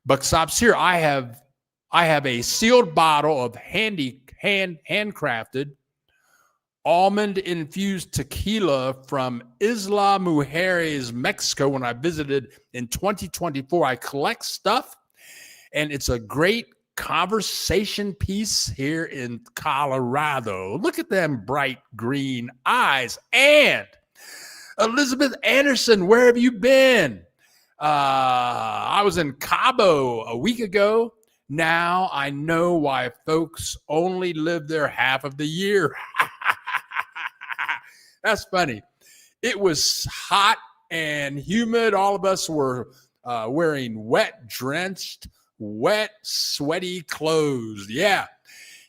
But stops here. I have a sealed bottle of handcrafted almond infused tequila from Isla Mujeres, Mexico. When I visited in 2024, I collect stuff, and it's a great conversation piece here in Colorado. Look at them bright green eyes. And Elizabeth Anderson, where have you been? I was in Cabo a week ago. Now I know why folks only live there half of the year. That's funny. It was hot and humid. All of us were wearing wet, drenched, sweaty clothes. Yeah.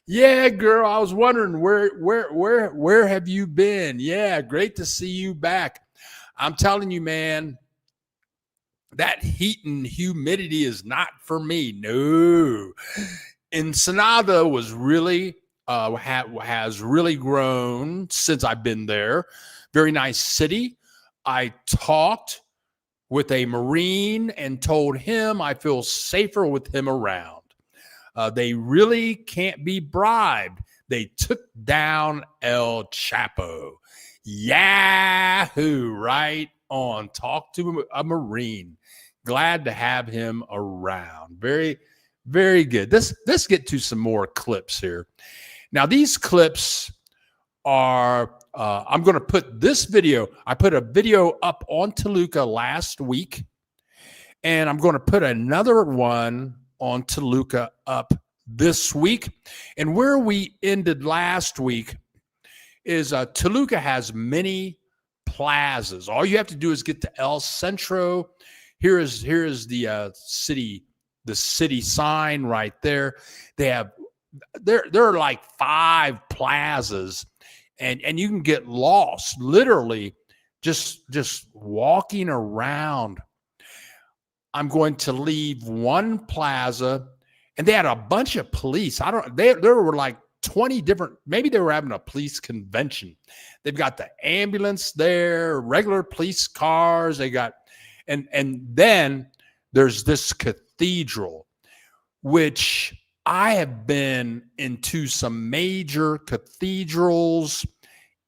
Yeah, girl. I was wondering where have you been? Yeah, great to see you back. I'm telling you, man, that heat and humidity is not for me. No. Ensenada was really has really grown since I've been there. Very nice city. I talked with a Marine and told him I feel safer with him around. They really can't be bribed. They took down El Chapo. Yahoo! Right on. Talk to a Marine. Glad to have him around. Very, very good. Let's get to some more clips here. Now, these clips are, I'm going to put this video, I put a video up on Toluca last week, and I'm going to put another one on Toluca up this week. And where we ended last week is Toluca has many plazas. All you have to do is get to El Centro. Here is the city sign right there. They have there are like 5 plazas, and you can get lost literally just walking around. I'm going to leave one plaza, and they had a bunch of police. There were like 20 different, maybe they were having a police convention. They've got the ambulance there, regular police cars. They got, and then there's this cathedral, which I have been into some major cathedrals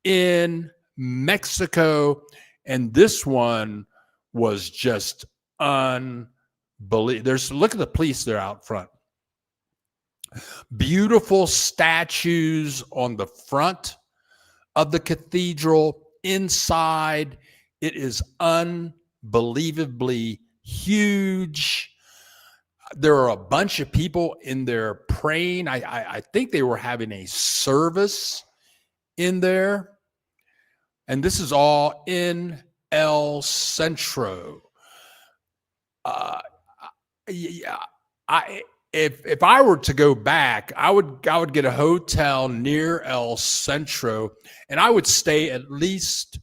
in Mexico, and this one was just unbelievable. Look at the police there out front. Beautiful statues on the front of the cathedral. Inside, it is unbelievably huge. There are a bunch of people in there praying. I think they were having a service in there. And this is all in El Centro. Yeah, if I were to go back, I would get a hotel near El Centro, and I would stay at least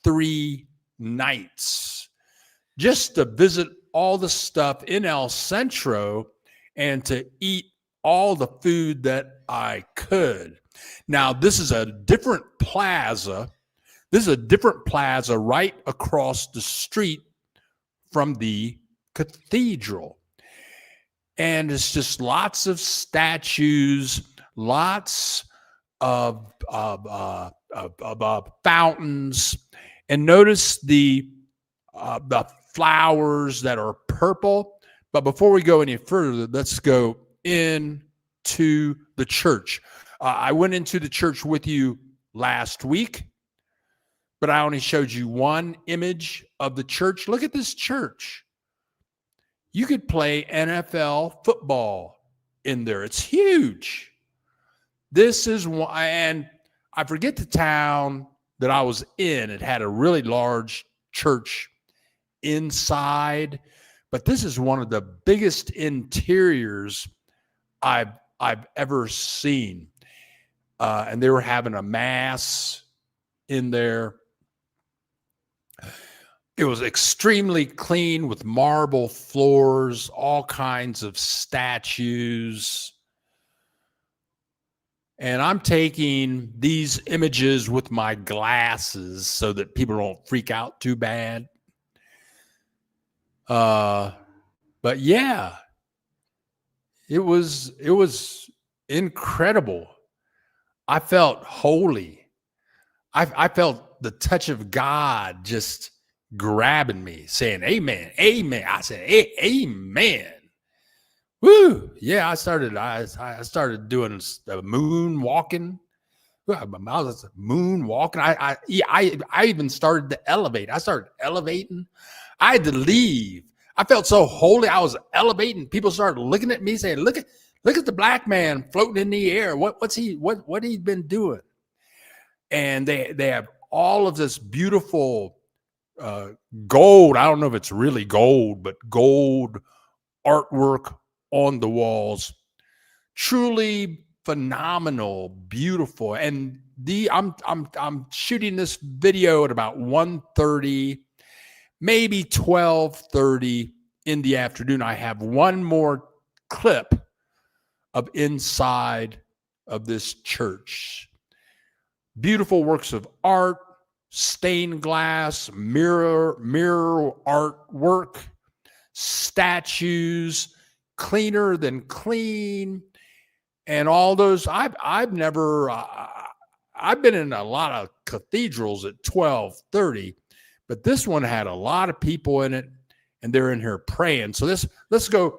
3 nights just to visit all the stuff in El Centro and to eat all the food that I could. Now, this is a different plaza. This is a different plaza right across the street from the cathedral. And it's just lots of statues, lots of fountains. And notice the flowers that are purple. But before we go any further, let's go into the church. I went into the church with you last week, but I only showed you one image of the church. Look at this church. You could play NFL football in there. It's huge. This is one, and I forget the town that I was in. It had a really large church inside, but this is one of the biggest interiors I've ever seen. And they were having a mass in there. It was extremely clean with marble floors, all kinds of statues. And I'm taking these images with my glasses so that people don't freak out too bad. But yeah, it was incredible. I felt holy. I felt the touch of God just grabbing me, saying, "Amen, amen." I said, "Amen." Woo! Yeah, I started doing moon walking. I was moon walking. I even started to elevate. I started elevating. I had to leave. I felt so holy. I was elevating. People started looking at me, saying, "Look at the black man floating in the air. What he's been doing?" And they have all of this beautiful gold. I don't know if it's really gold, but gold artwork on the walls. Truly phenomenal, beautiful. And I'm shooting this video at about 1:30, maybe 12:30 in the afternoon. I have one more clip of inside of this church. Beautiful works of art, stained glass, mirror artwork, statues, cleaner than clean, and all those. I've never I've been in a lot of cathedrals at 12:30, but this one had a lot of people in it, and they're in here praying. So let's go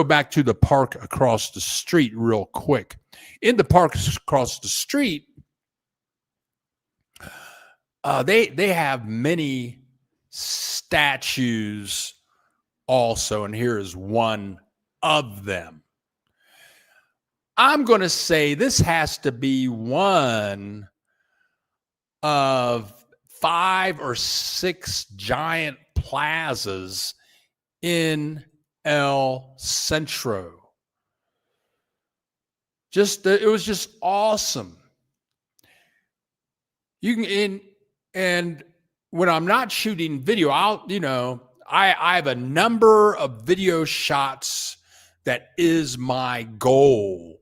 back to the park across the street real quick. In the park across the street, they have many statues also, and here is one of them. I'm going to say this has to be one of 5 or 6 giant plazas in El Centro. It was just awesome. You can and when I'm not shooting video, I have a number of video shots that is my goal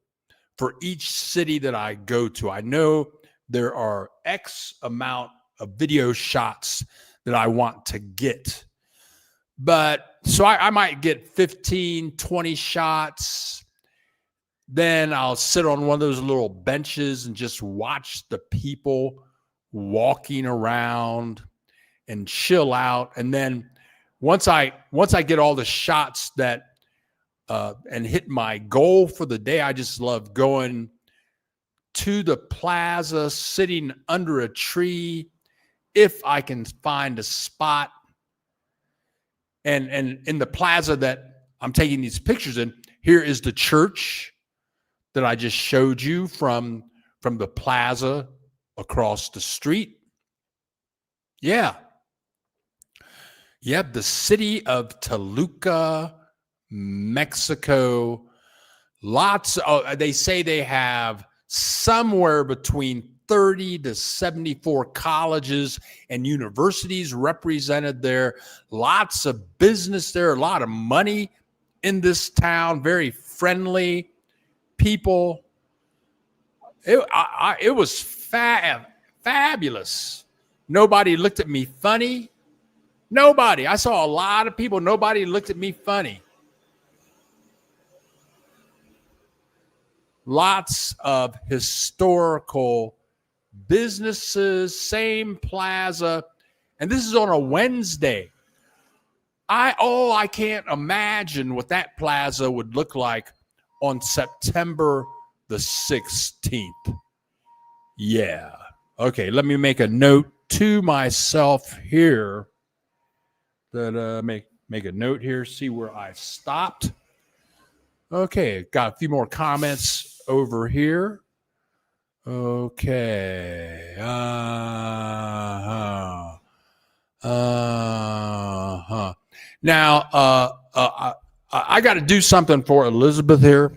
for each city that I go to. I know there are X amount of video shots that I want to get. But so I might get 15, 20 shots. Then I'll sit on one of those little benches and just watch the people walking around and chill out. And then once I get all the shots that and hit my goal for the day, I just love going to the plaza, sitting under a tree if I can find a spot. And in the plaza that I'm taking these pictures in, here is the church that I just showed you from the plaza across the street. Yeah. Yep, the city of Toluca, Mexico. They say they have somewhere between 30 to 74 colleges and universities represented there. Lots of business there, a lot of money in this town, very friendly people. It was fabulous. Nobody looked at me funny. Nobody. I saw a lot of people. Nobody looked at me funny. Lots of historical businesses, same plaza. And this is on a Wednesday. I can't imagine what that plaza would look like on September the 16th. Yeah. Okay, let me make a note to myself here. That make a note here, see where I stopped. Okay, got a few more comments over here. Okay. Now, I got to do something for Elizabeth here.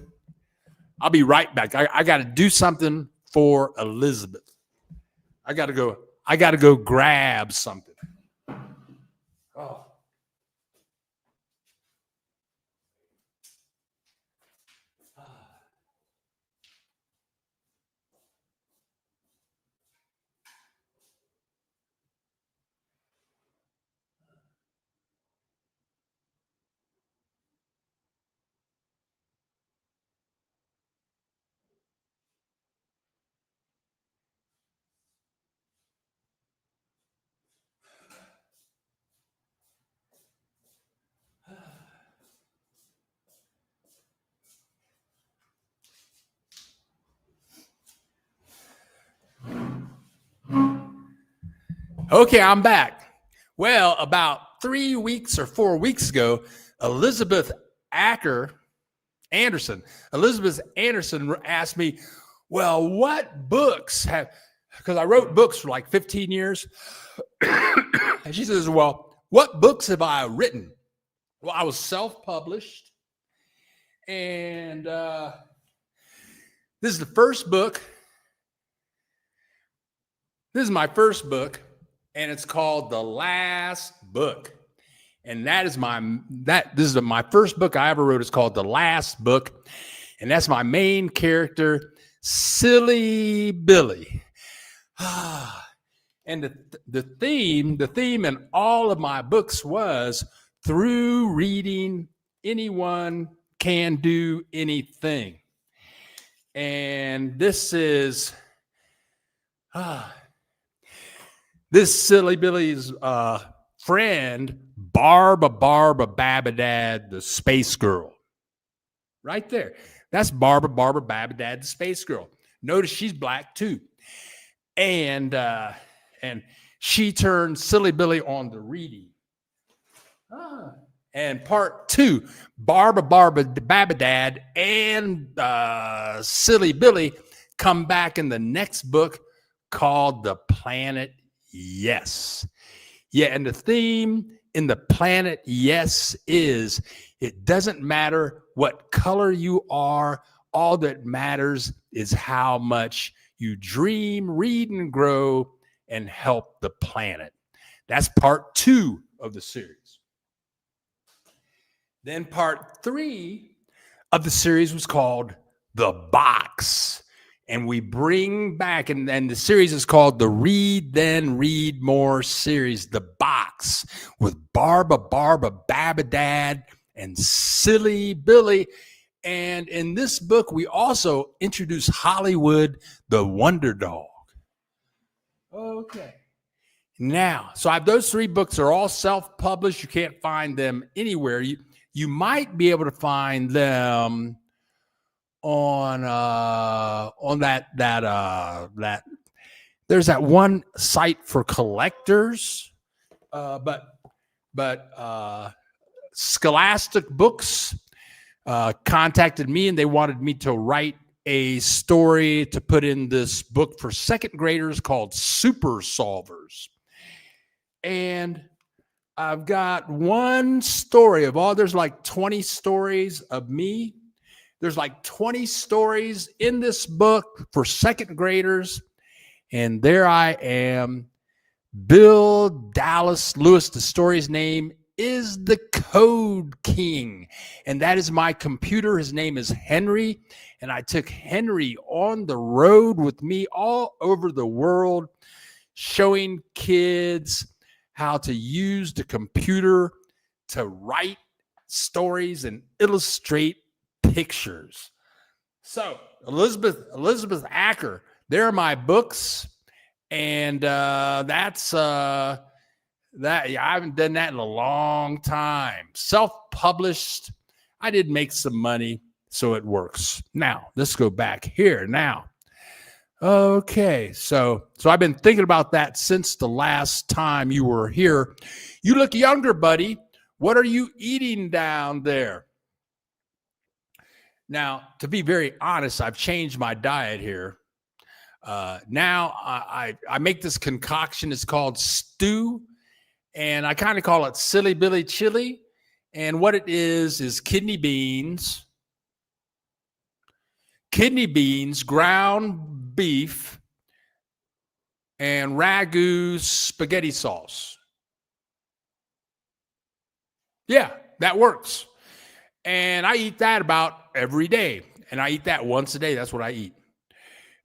I'll be right back. I got to do something for Elizabeth. I got to go grab something. Oh. Okay, I'm back. Well, about 3 weeks or 4 weeks ago, Elizabeth Anderson asked me, well, what books have, because I wrote books for like 15 years. And she says, well, what books have I written? Well, I was self-published. And This is the first book. This is my first book, and it's called The Last Book. And this is my first book I ever wrote. It's called The Last Book. And that's my main character, Silly Billy. And the theme in all of my books was through reading, anyone can do anything. And this is this Silly Billy's friend, Barbara Babadad, the space girl. Right there. That's Barbara Babadad, the space girl. Notice she's black too. And she turned Silly Billy on to reading. And part 2, Barbara Babadad and Silly Billy come back in the next book called The Planet Yes. Yeah, and the theme in The Planet Yes is it doesn't matter what color you are. All that matters is how much you dream, read, and grow and help the planet. That's part 2 of the series. Then part 3 of the series was called The Box. And we bring back, and the series is called the Read Then Read More series, The Box, with Barbara Babadad and Silly Billy. And in this book, we also introduce Hollywood, the Wonder Dog. Okay. Now, so those 3 books are all self-published. You can't find them anywhere. You might be able to find them on that there's that one site for collectors, but Scholastic Books contacted me, and they wanted me to write a story to put in this book for second graders called Super Solvers. And I've got one story there's like 20 stories of me. There's like 20 stories in this book for second graders. And there I am, Bill Dallas Lewis. The story's name is The Code King. And that is my computer. His name is Henry. And I took Henry on the road with me all over the world, showing kids how to use the computer to write stories and illustrate pictures. So Elizabeth Acker, there are my books. And that's that. Yeah, I haven't done that in a long time. Self-published. I did make some money, so it works. Now, let's go back here now. Okay, so I've been thinking about that since the last time you were here. You look younger, buddy. What are you eating down there? Now, to be very honest, I've changed my diet here. Now I make this concoction. It's called stew, and I kind of call it Silly Billy Chili. And what it is kidney beans, ground beef, and ragu spaghetti sauce. Yeah, that works. And I eat that about every day. And I eat that once a day. That's what I eat.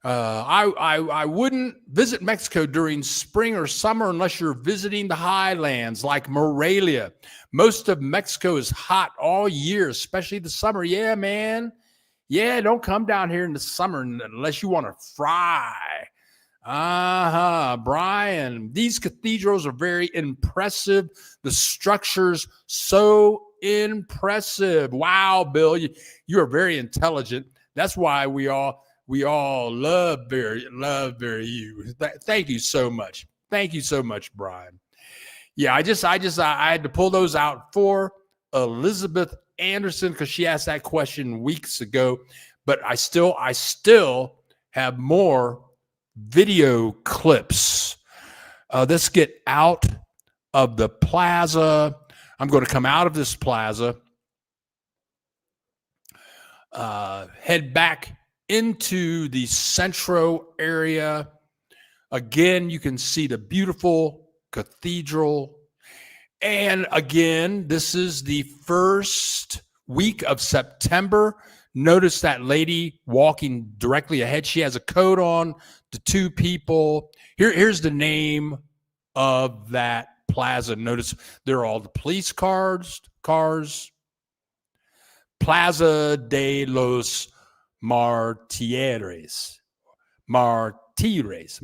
I wouldn't visit Mexico during spring or summer unless you're visiting the highlands like Morelia. Most of Mexico is hot all year, especially the summer. Yeah, man. Yeah, don't come down here in the summer unless you want to fry. Brian, these cathedrals are very impressive. The structure's so impressive. Wow, Bill, you are very intelligent. That's why we all love you. Thank you so much. Thank you so much, Brian. Yeah, I had to pull those out for Elizabeth Anderson because she asked that question weeks ago. But I still have more video clips. Let's get out of the plaza. I'm going to come out of this plaza, head back into the centro area. Again, you can see the beautiful cathedral. And again, this is the first week of September. Notice that lady walking directly ahead. She has a coat on, the two people. Here's the name of that plaza. Notice there are all the police cars. Plaza de los Martires. Martires.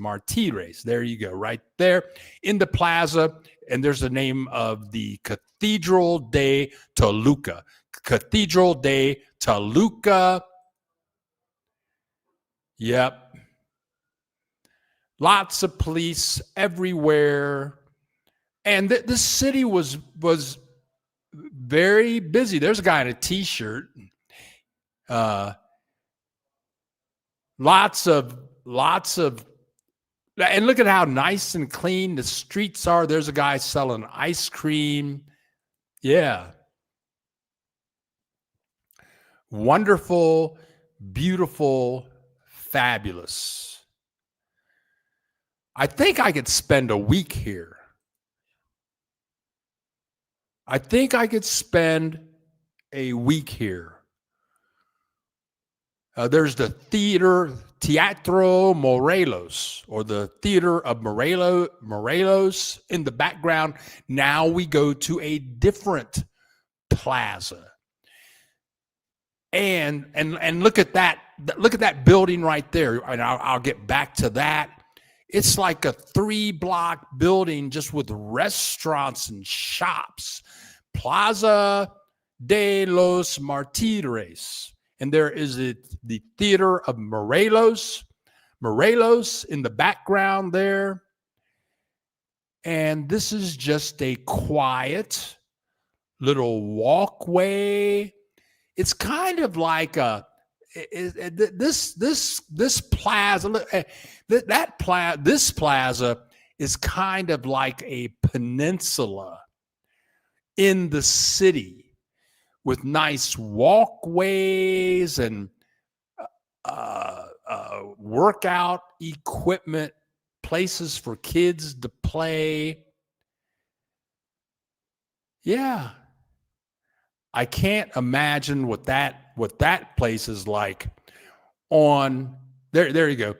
There you go, right there in the plaza. And there's the name of the Cathedral de Toluca. Cathedral de Toluca. Yep. Lots of police everywhere. And the city was very busy. There's a guy in a t-shirt. Lots of, and look at how nice and clean the streets are. There's a guy selling ice cream. Yeah. Wonderful, beautiful, fabulous. I think I could spend a week here. I think I could spend a week here. There's the Teatro Morelos, or the Theater of Morelos in the background. Now we go to a different plaza. And look at that. Look at that building right there. And I'll get back to that. It's like a 3-block building just with restaurants and shops. Plaza de los Martires. And there is the Theater of Morelos in the background there. And this is just a quiet little walkway. It's kind of like this plaza. This plaza is kind of like a peninsula in the city, with nice walkways and workout equipment, places for kids to play. Yeah. I can't imagine what that place is like. On there you go.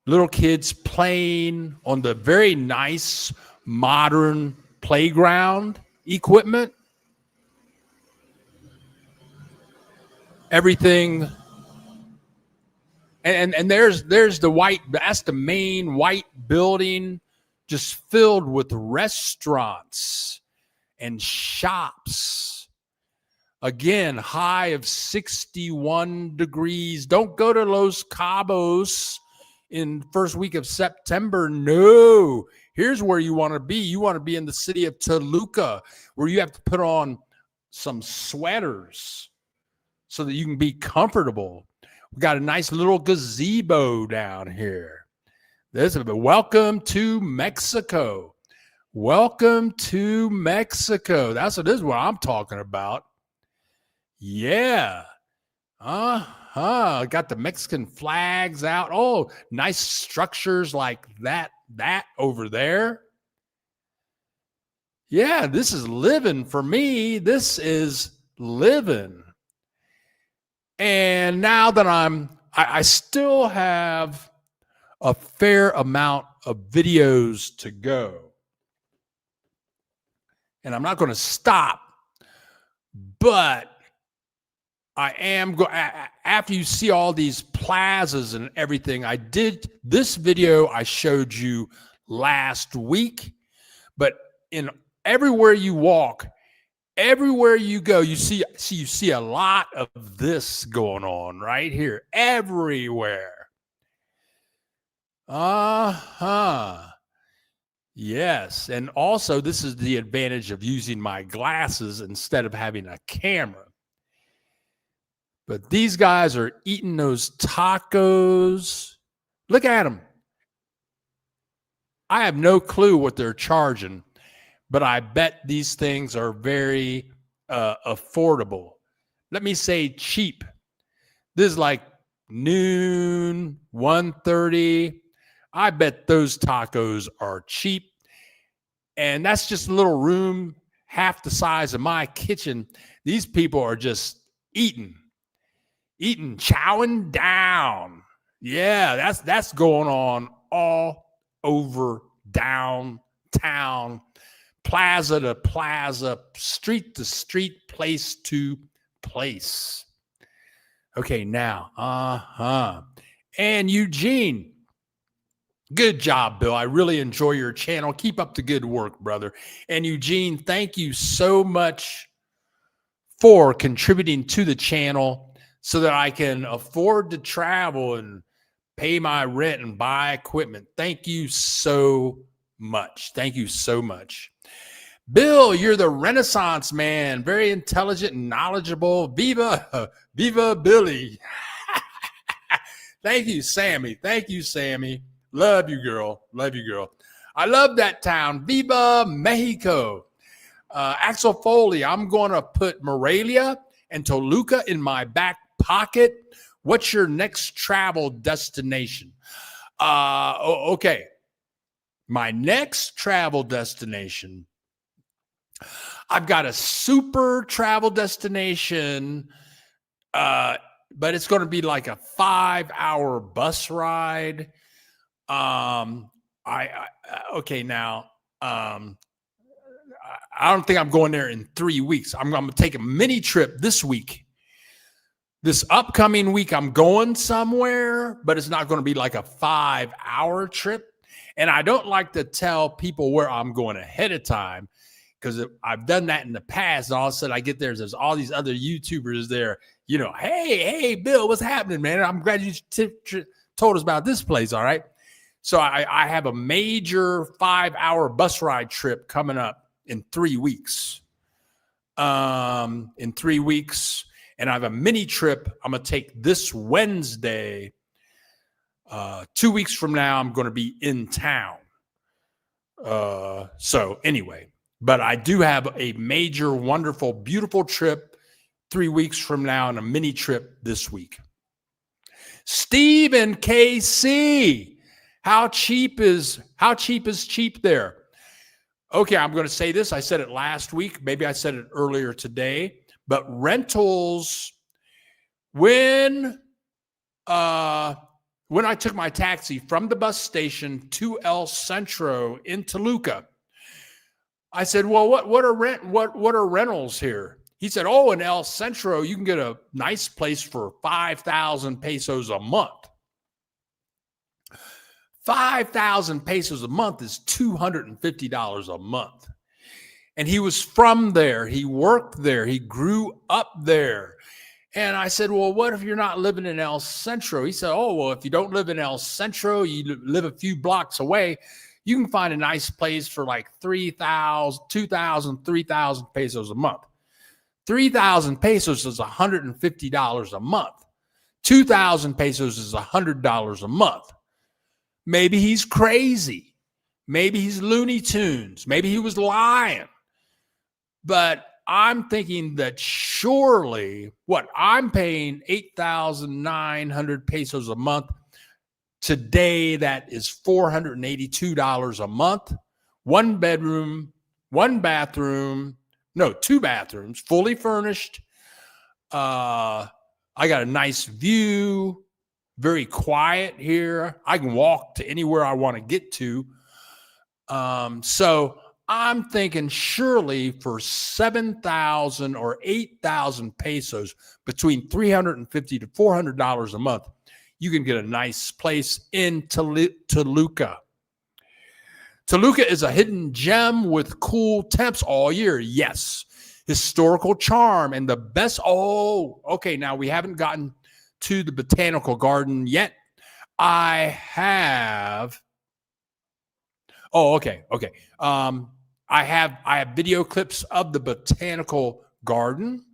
Little kids playing on the very nice modern playground equipment. Everything, and there's the white. That's the main white building, just filled with restaurants and shops. Again, high of 61 degrees. Don't go to Los Cabos in first week of September. No, here's where you want to be. You want to be in the city of Toluca, where you have to put on some sweaters so that you can be comfortable. We got a nice little gazebo down here. Welcome to Mexico. Welcome to Mexico. This is what I'm talking about. Yeah. Got the Mexican flags out. Oh, nice structures like that over there. Yeah, this is living for me. This is living. And now that I still have a fair amount of videos to go. And I'm not going to stop, but I am going, after you see all these plazas and everything, I did this video I showed you last week, but in everywhere you walk, everywhere you go, you see a lot of this going on right here, everywhere. Yes. And also, this is the advantage of using my glasses instead of having a camera. But these guys are eating those tacos. Look at them. I have no clue what they're charging, but I bet these things are very affordable. Let me say cheap. This is like noon, 1:30. I bet those tacos are cheap. And that's just a little room, half the size of my kitchen. These people are just eating, chowing down. Yeah, that's going on all over downtown, plaza to plaza, street to street, place to place. Okay, now, and Eugene, good job, Bill. I really enjoy your channel. Keep up the good work, brother. And Eugene, thank you so much for contributing to the channel so that I can afford to travel and pay my rent and buy equipment. Thank you so much. Thank you so much. Bill, you're the Renaissance man, very intelligent and knowledgeable. Viva, viva Billy. Thank you, Sammy. Thank you, Sammy. Love you, girl. Love you, girl. I love that town. Viva Mexico. Axel Foley, I'm going to put Morelia and Toluca in my back pocket. What's your next travel destination? Okay. My next travel destination, I've got a super travel destination, but it's going to be like a 5-hour bus ride. Okay, now, I don't think I'm going there in 3 weeks. I'm going to take a mini trip this week. This upcoming week, I'm going somewhere, but it's not going to be like a 5-hour trip. And I don't like to tell people where I'm going ahead of time because I've done that in the past. And all of a sudden I get there's all these other YouTubers there, you know, hey, Bill, what's happening, man? I'm glad you told us about this place. All right. So I have a major 5-hour bus ride trip coming up in 3 weeks. In 3 weeks. And I have a mini trip I'm going to take this Wednesday. 2 weeks from now, I'm going to be in town. So anyway, but I do have a major, wonderful, beautiful trip 3 weeks from now and a mini trip this week. Steve and KC, how cheap is cheap there? Okay, I'm going to say this. I said it last week. Maybe I said it earlier today. But rentals, when I took my taxi from the bus station to El Centro in Toluca, I said, "Well, what are rentals here?" He said, "Oh, in El Centro, you can get a nice place for 5,000 pesos a month." 5,000 pesos a month is $250 a month. And he was from there. He worked there. He grew up there. And I said, well, what if you're not living in El Centro? He said, oh, well, if you don't live in El Centro, you live a few blocks away, you can find a nice place for like 3,000, 2,000, 3,000 pesos a month. 3,000 pesos is $150 a month. 2,000 pesos is $100 a month. Maybe he's crazy. Maybe he's Looney Tunes. Maybe he was lying. But I'm thinking that surely I'm paying 8,900 pesos a month. Today, that is $482 a month. 1 bedroom, 1 bathroom, no, 2 bathrooms, fully furnished. I got a nice view, very quiet here. I can walk to anywhere I want to get to. So I'm thinking surely for 7,000 or 8,000 pesos, between $350 to $400 a month, you can get a nice place in Toluca. Toluca is a hidden gem with cool temps all year. Yes. Historical charm and the best. Oh, okay. Now we haven't gotten to the Botanical Garden yet. I have. Oh, okay. I have video clips of the Botanical Garden.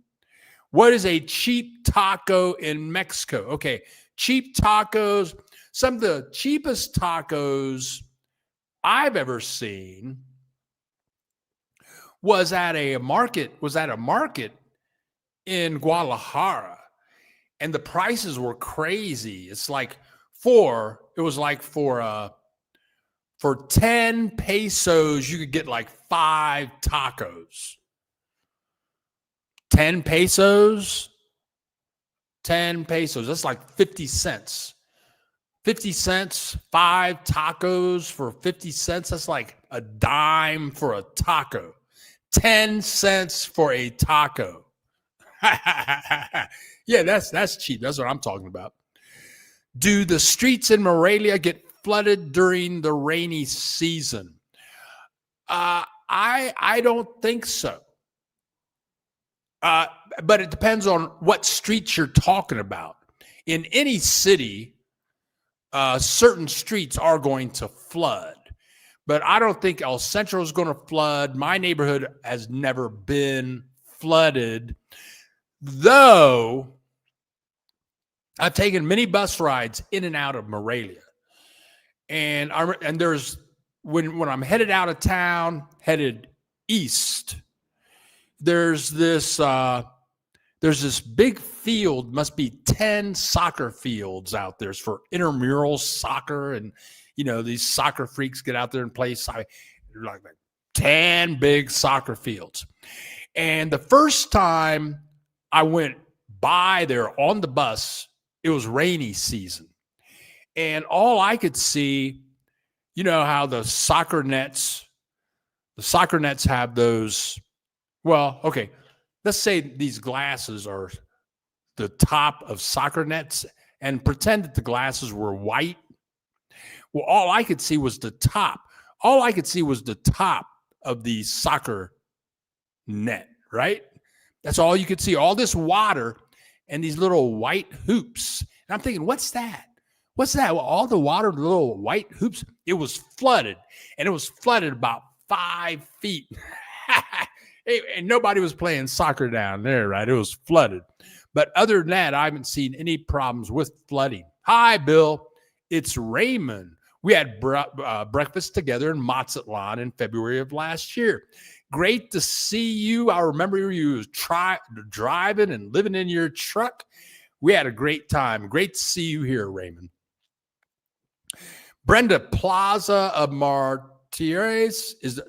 What is a cheap taco in Mexico? Okay, cheap tacos. Some of the cheapest tacos I've ever seen was at a market in Guadalajara. and the prices were crazy. It's like for 10 pesos, you could get like 5 tacos. 10 pesos, 10 pesos. That's like 50 cents. 50 cents, 5 tacos for 50 cents. That's like a dime for a taco. 10 cents for a taco. Yeah, that's cheap. That's what I'm talking about. Do the streets in Morelia get flooded during the rainy season? I don't think so. But it depends on what streets you're talking about. In any city, certain streets are going to flood. But I don't think El Centro is going to flood. My neighborhood has never been flooded, though I've taken many bus rides in and out of Morelia. And there's when I'm headed out of town, headed east, there's this big field, must be 10 soccer fields out there. It's for intramural soccer, and these soccer freaks get out there and play soccer. Like 10 big soccer fields. And the first time I went by there on the bus, it was rainy season. And all I could see, how the soccer nets have those. Well, okay, let's say these glasses are the top of soccer nets, and pretend that the glasses were white. Well, all I could see was the top. All I could see was the top of the soccer net, right? That's all you could see. All this water and these little white hoops. And I'm thinking, what's that? What's that? Well, all the water, the little white hoops, it was flooded. And it was flooded about 5 feet. And nobody was playing soccer down there, right? It was flooded. But other than that, I haven't seen any problems with flooding. Hi, Bill. It's Raymond. We had breakfast together in Mazatlan in February of last year. Great to see you. I remember you driving and living in your truck. We had a great time. Great to see you here, Raymond. Brenda, Plaza of Martyrs is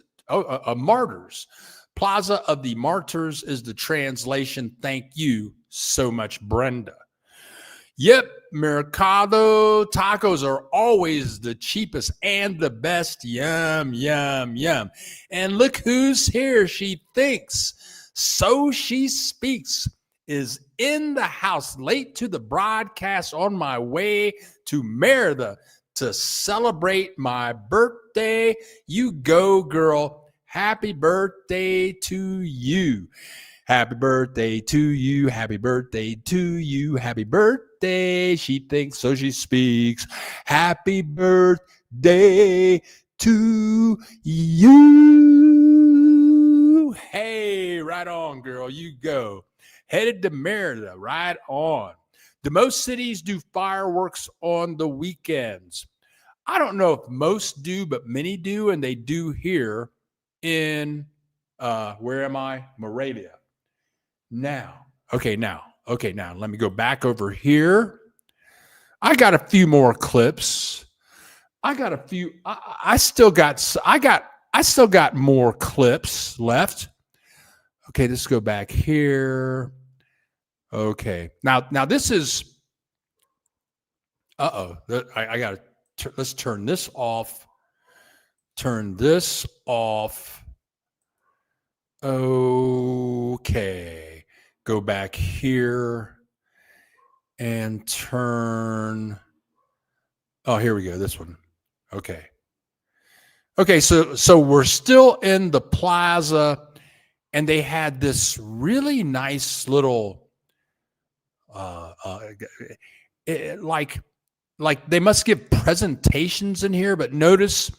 Martyrs. Plaza of the Martyrs is the translation. Thank you so much, Brenda. Yep, Mercado tacos are always the cheapest and the best. Yum, yum, yum. And look who's here. She thinks, so she speaks, is in the house, late to the broadcast, on my way to Merida to celebrate my birthday. You go, girl. Happy birthday to you. Happy birthday to you. Happy birthday to you. Happy birthday. She thinks, so she speaks. Happy birthday to you. Hey, right on, girl. You go. Headed to Merida. Right on. Do most cities do fireworks on the weekends? I don't know if most do, but many do, and they do here in, where am I? Morelia. Now, let me go back over here. I got a few more clips. I still got more clips left. Okay, let's go back here. Okay. Now this is, let's turn this off. Turn this off. Okay. Go back here and turn. Oh, here we go. This one. Okay. Okay. So we're still in the plaza, and they had this really nice little, like they must give presentations in here, but notice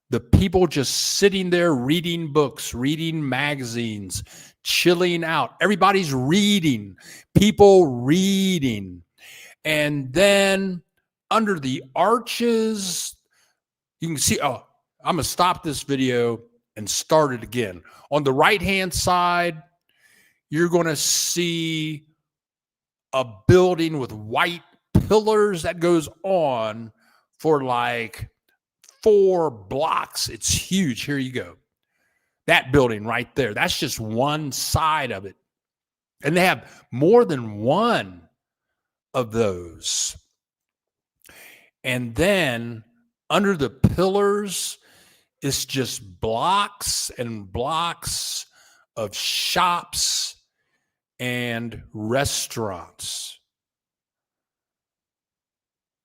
the people just sitting there reading books, reading magazines, chilling out. Everybody's reading, people reading. And then under the arches, you can see, I'm going to stop this video and start it again. On the right-hand side, you're going to see a building with white pillars that goes on for like 4 blocks. It's huge. Here you go. That building right there. That's just one side of it. And they have more than one of those. And then under the pillars, it's just blocks and blocks of shops and restaurants.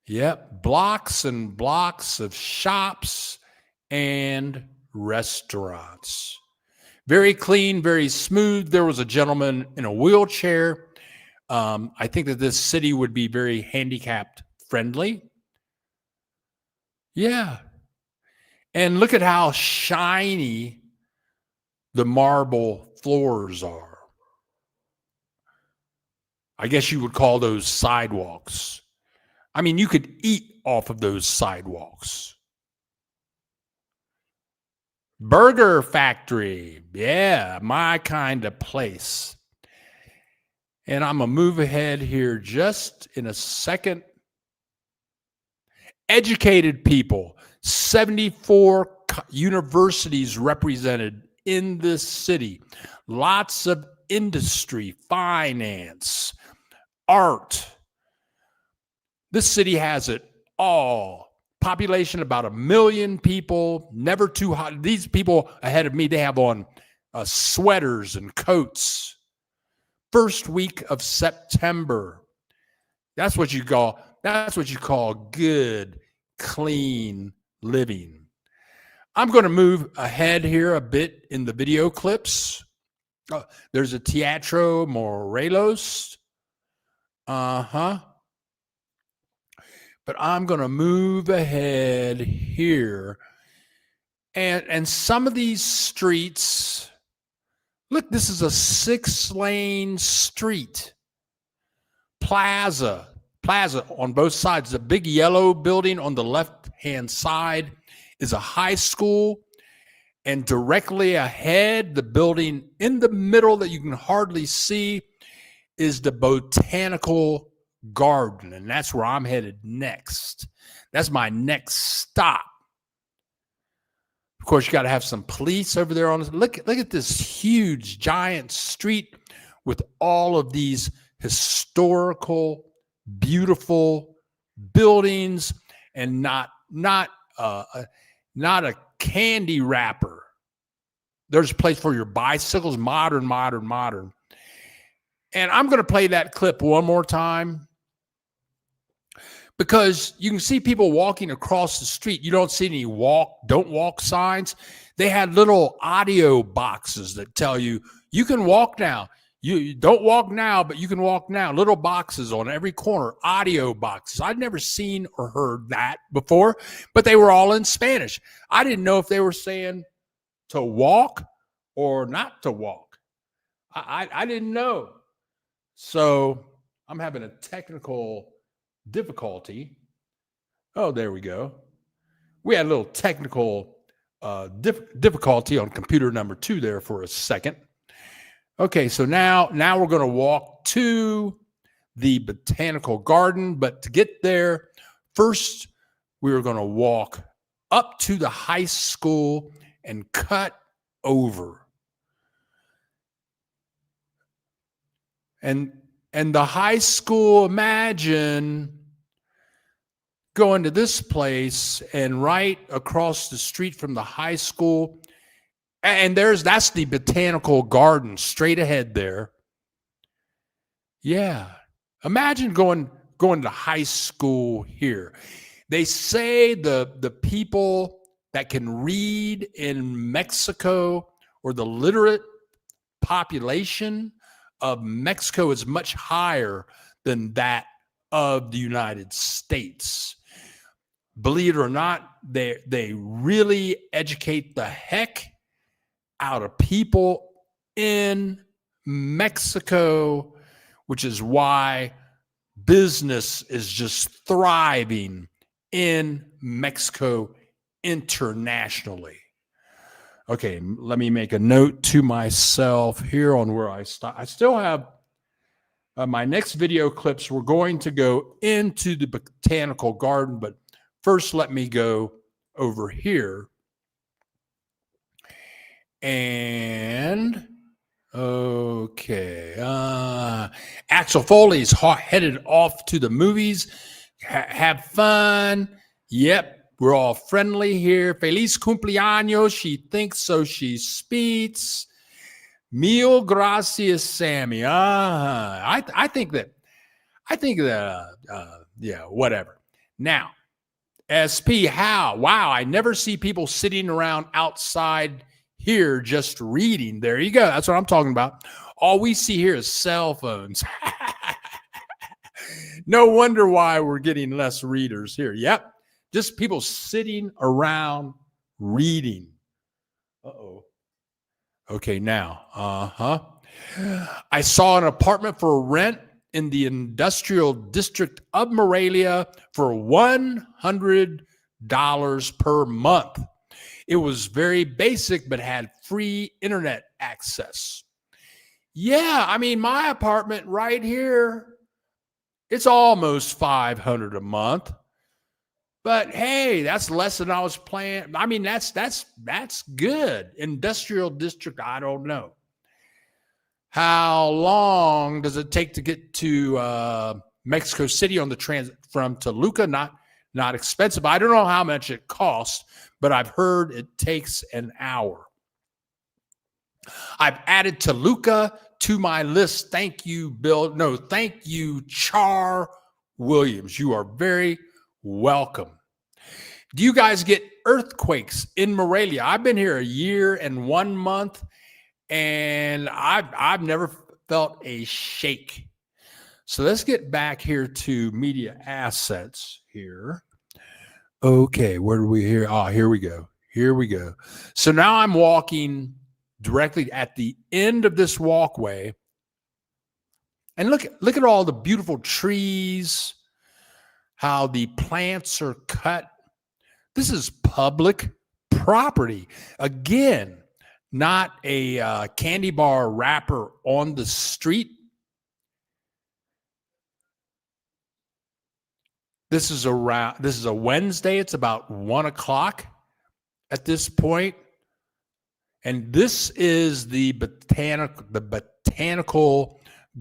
Yep, blocks and blocks of shops and restaurants. Very clean, very smooth. There was a gentleman in a wheelchair. I think that this city would be very handicapped friendly. Yeah. And look at how shiny the marble floors are. I guess you would call those sidewalks. I mean, you could eat off of those sidewalks. Burger Factory. Yeah, my kind of place. And I'm going to move ahead here just in a second. Educated people. 74 universities represented in this city. Lots of industry, finance, art. This city has it all. Population about 1 million people, never too hot. These people ahead of me, they have on sweaters and coats. First week of September. That's what you call good, clean living. I'm going to move ahead here a bit in the video clips. There's a Teatro Morelos. But I'm going to move ahead here. And some of these streets, look, this is a 6-lane street. Plaza on both sides. The big yellow building on the left-hand side is a high school. And directly ahead, the building in the middle that you can hardly see is the Botanical Garden. And that's where I'm headed next. That's my next stop. Of course, you got to have some police over there on this. Look at this huge, giant street with all of these historical, beautiful buildings, and not a candy wrapper. There's a place for your bicycles, modern. And I'm going to play that clip one more time because you can see people walking across the street. You don't see any don't walk signs. They had little audio boxes that tell you, you can walk now. You don't walk now, but you can walk now. Little boxes on every corner, audio boxes. I'd never seen or heard that before, but they were all in Spanish. I didn't know if they were saying to walk or not to walk. I didn't know. So I'm having a technical difficulty. Oh, there we go. We had a little technical difficulty on computer number 2 there for a second. Okay, so now we're going to walk to the Botanical Garden, but to get there, first we're going to walk up to the high school and cut over. And the high school, imagine going to this place and right across the street from the high school, and that's the Botanical Garden straight ahead there. Yeah. Imagine going to high school here. They say the people that can read in Mexico, or the literate population of Mexico, is much higher than that of the United States. Believe it or not, they really educate the heck out of people in Mexico, which is why business is just thriving in Mexico internationally. Okay, let me make a note to myself here on where I stop. I still have my next video clips, we're going to go into the botanical garden, but first let me go over here. And okay, Axel Foley's headed off to the movies. Have fun. Yep, we're all friendly here. Feliz cumpleaños. She thinks so. She speaks. Mil gracias, Sammy. I think that. Yeah, whatever. Now, SP, how? Wow, I never see people sitting around outside here just reading. There you go. That's what I'm talking about. All we see here is cell phones. No wonder why we're getting less readers here. Yep. Just people sitting around reading. Uh-oh. Okay, now. I saw an apartment for rent in the industrial district of Morelia for $100 per month. It was very basic, but had free internet access. Yeah, I mean, my apartment right here, it's almost $500 a month. But hey, that's less than I was planning. I mean, that's good. Industrial district, I don't know. How long does it take to get to Mexico City on the transit from Toluca? Not expensive. I don't know how much it costs, but I've heard it takes an hour. I've added Toluca to my list. Thank you, Bill. No, thank you, Char Williams. You are very welcome. Do you guys get earthquakes in Morelia? I've been here a year and 1 month, and I've never felt a shake. So let's get back here to media assets here. Okay, where do we hear? Oh, here we go. Here we go. So now I'm walking directly at the end of this walkway. And look at all the beautiful trees, how the plants are cut. This is public property. Again, not a candy bar wrapper on the street. This is a Wednesday. It's about 1 o'clock at this point. And this is the botanical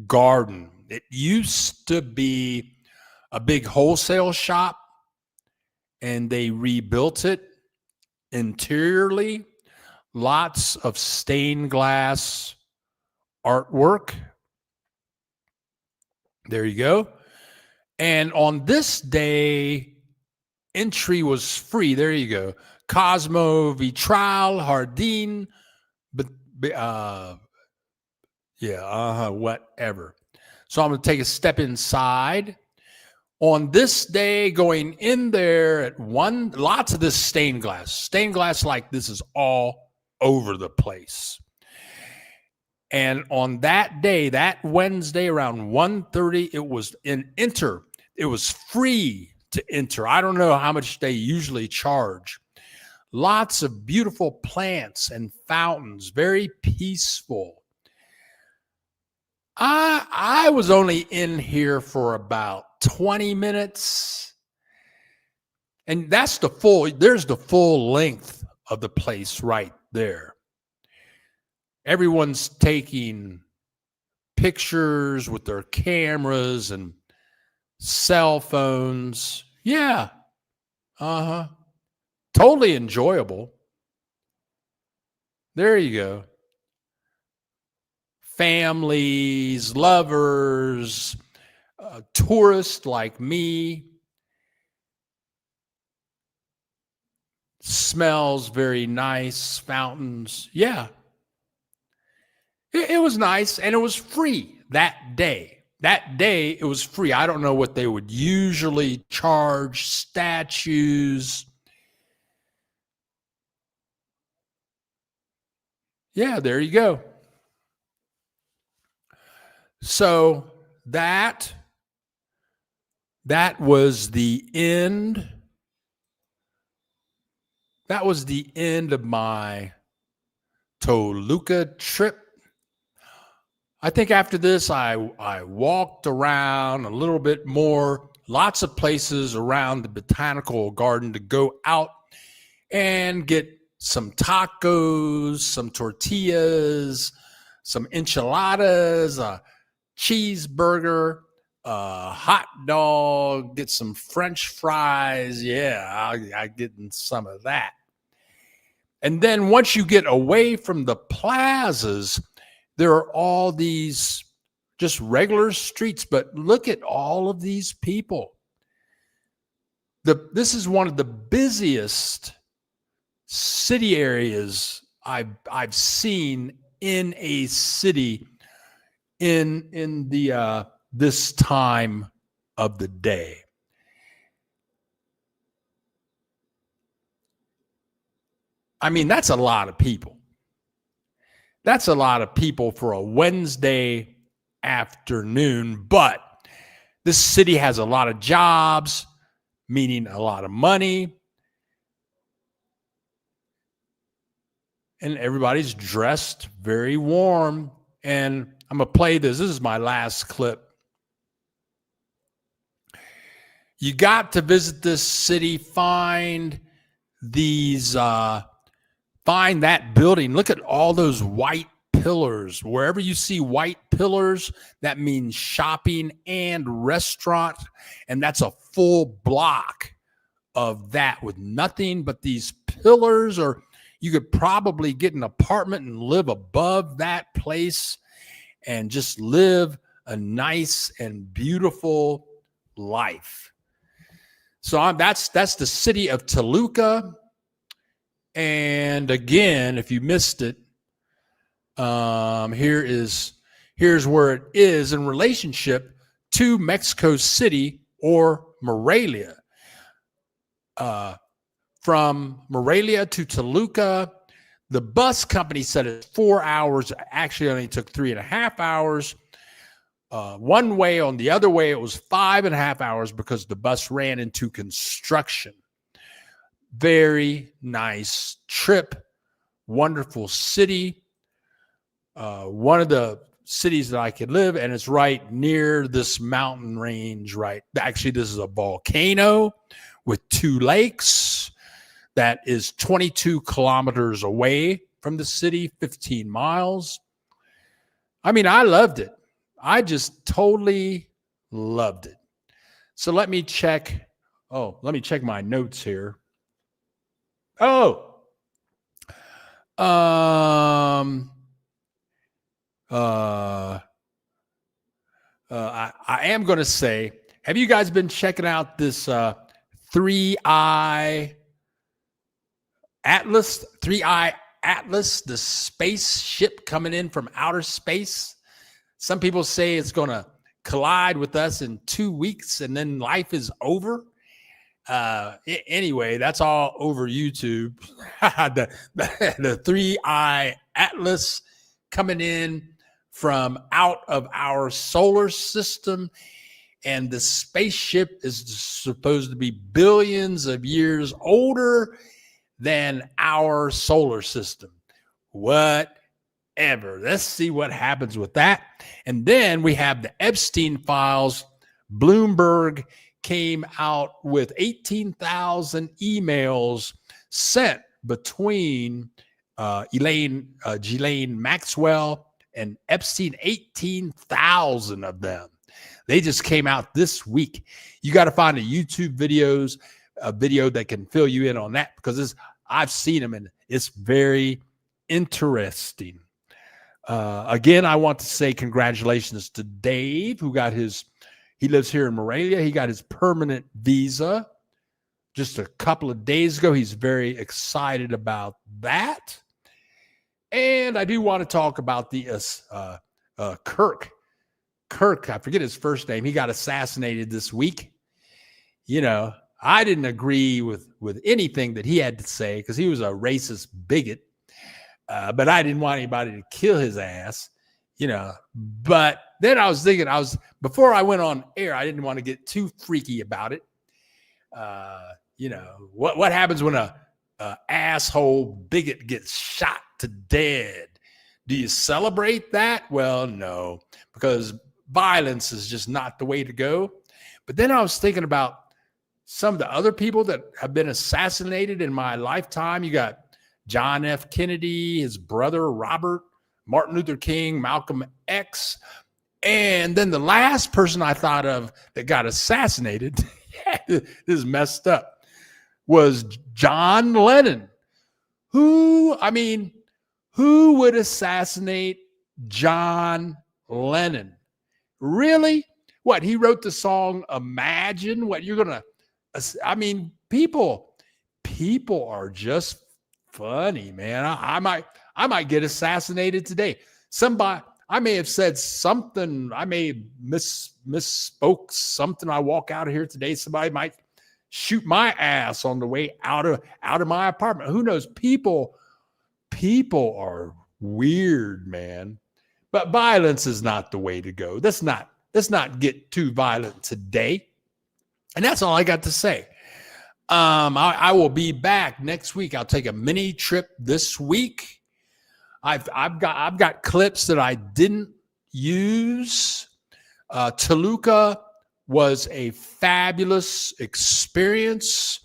garden. It used to be a big wholesale shop, and they rebuilt it interiorly. Lots of stained glass artwork. There you go. And on this day, entry was free. There you go. Cosmo Vitral Jardin, but whatever. So I'm going to take a step inside. On this day, going in there at lots of this stained glass like this is all over the place. And on that day, that Wednesday around 1:30, it was it was free to enter. I don't know how much they usually charge. Lots of beautiful plants and fountains, very peaceful. I was only in here for about 20 minutes. And there's the full length of the place right there. Everyone's taking pictures with their cameras and cell phones. Yeah. Totally enjoyable. There you go. Families, lovers, tourists like me. Smells very nice. Fountains. Yeah. It was nice, and it was free that day. That day, it was free. I don't know what they would usually charge. Statues. Yeah, there you go. So that was the end. That was the end of my Toluca trip. I think after this, I walked around a little bit more, lots of places around the botanical garden to go out and get some tacos, some tortillas, some enchiladas, a cheeseburger, a hot dog, get some French fries. Yeah, I get in some of that. And then once you get away from the plazas, there are all these just regular streets, but look at all of these people. This is one of the busiest city areas I've seen in a city in the this time of the day. I mean, that's a lot of people. That's a lot of people for a Wednesday afternoon, but this city has a lot of jobs, meaning a lot of money. And everybody's dressed very warm. And I'm going to play this. This is my last clip. You got to visit this city, find that building. Look at all those white pillars. Wherever you see white pillars, that means shopping and restaurant. And that's a full block of that with nothing but these pillars. Or you could probably get an apartment and live above that place and just live a nice and beautiful life. So that's the city of Toluca. And again, if you missed it, here's where it is in relationship to Mexico City or Morelia. From Morelia to Toluca, the bus company said it's 4 hours. Actually, only took 3.5 hours. One way. On the other way, it was 5.5 hours because the bus ran into construction. Very nice trip. Wonderful city. One of the cities that I could live, and it's right near this mountain range, right? Actually, this is a volcano with 2 lakes that is 22 kilometers away from the city, 15 miles. I mean, I loved it. I just totally loved it. So let me check. Let me check my notes here. I am going to say, have you guys been checking out this 3i Atlas, the spaceship coming in from outer space? Some people say it's going to collide with us in 2 weeks and then life is over. Anyway, that's all over YouTube. the 3i Atlas coming in from out of our solar system. And the spaceship is supposed to be billions of years older than our solar system. Whatever. Let's see what happens with that. And then we have the Epstein files. Bloomberg came out with 18,000 emails sent between Ghislaine Maxwell and Epstein, 18,000 of them. They just came out this week. You got to find a video that can fill you in on that, because I've seen them and it's very interesting. Again, I want to say congratulations to Dave, who got he lives here in Morelia. He got his permanent visa just a couple of days ago. He's very excited about that. And I do want to talk about the Kirk, I forget his first name. He got assassinated this week. You know, I didn't agree with anything that he had to say because he was a racist bigot. But I didn't want anybody to kill his ass, you know. But then I was thinking, before I went on air, I didn't want to get too freaky about it. You know, what happens when a asshole bigot gets shot to dead? Do you celebrate that? Well, no, because violence is just not the way to go. But then I was thinking about some of the other people that have been assassinated in my lifetime. You got John F. Kennedy, his brother Robert, Martin Luther King, Malcolm X. And then the last person I thought of that got assassinated, this is messed up, was John Lennon. Who would assassinate John Lennon? Really? What? He wrote the song Imagine? What you're going to, people are just funny, man. I might get assassinated today. I may have said something. I may have misspoke something. I walk out of here today. Somebody might shoot my ass on the way out of my apartment. Who knows? People are weird, man. But violence is not the way to go. Let's not get too violent today. And that's all I got to say. I will be back next week. I'll take a mini trip this week. I've got clips that I didn't use. Toluca was a fabulous experience.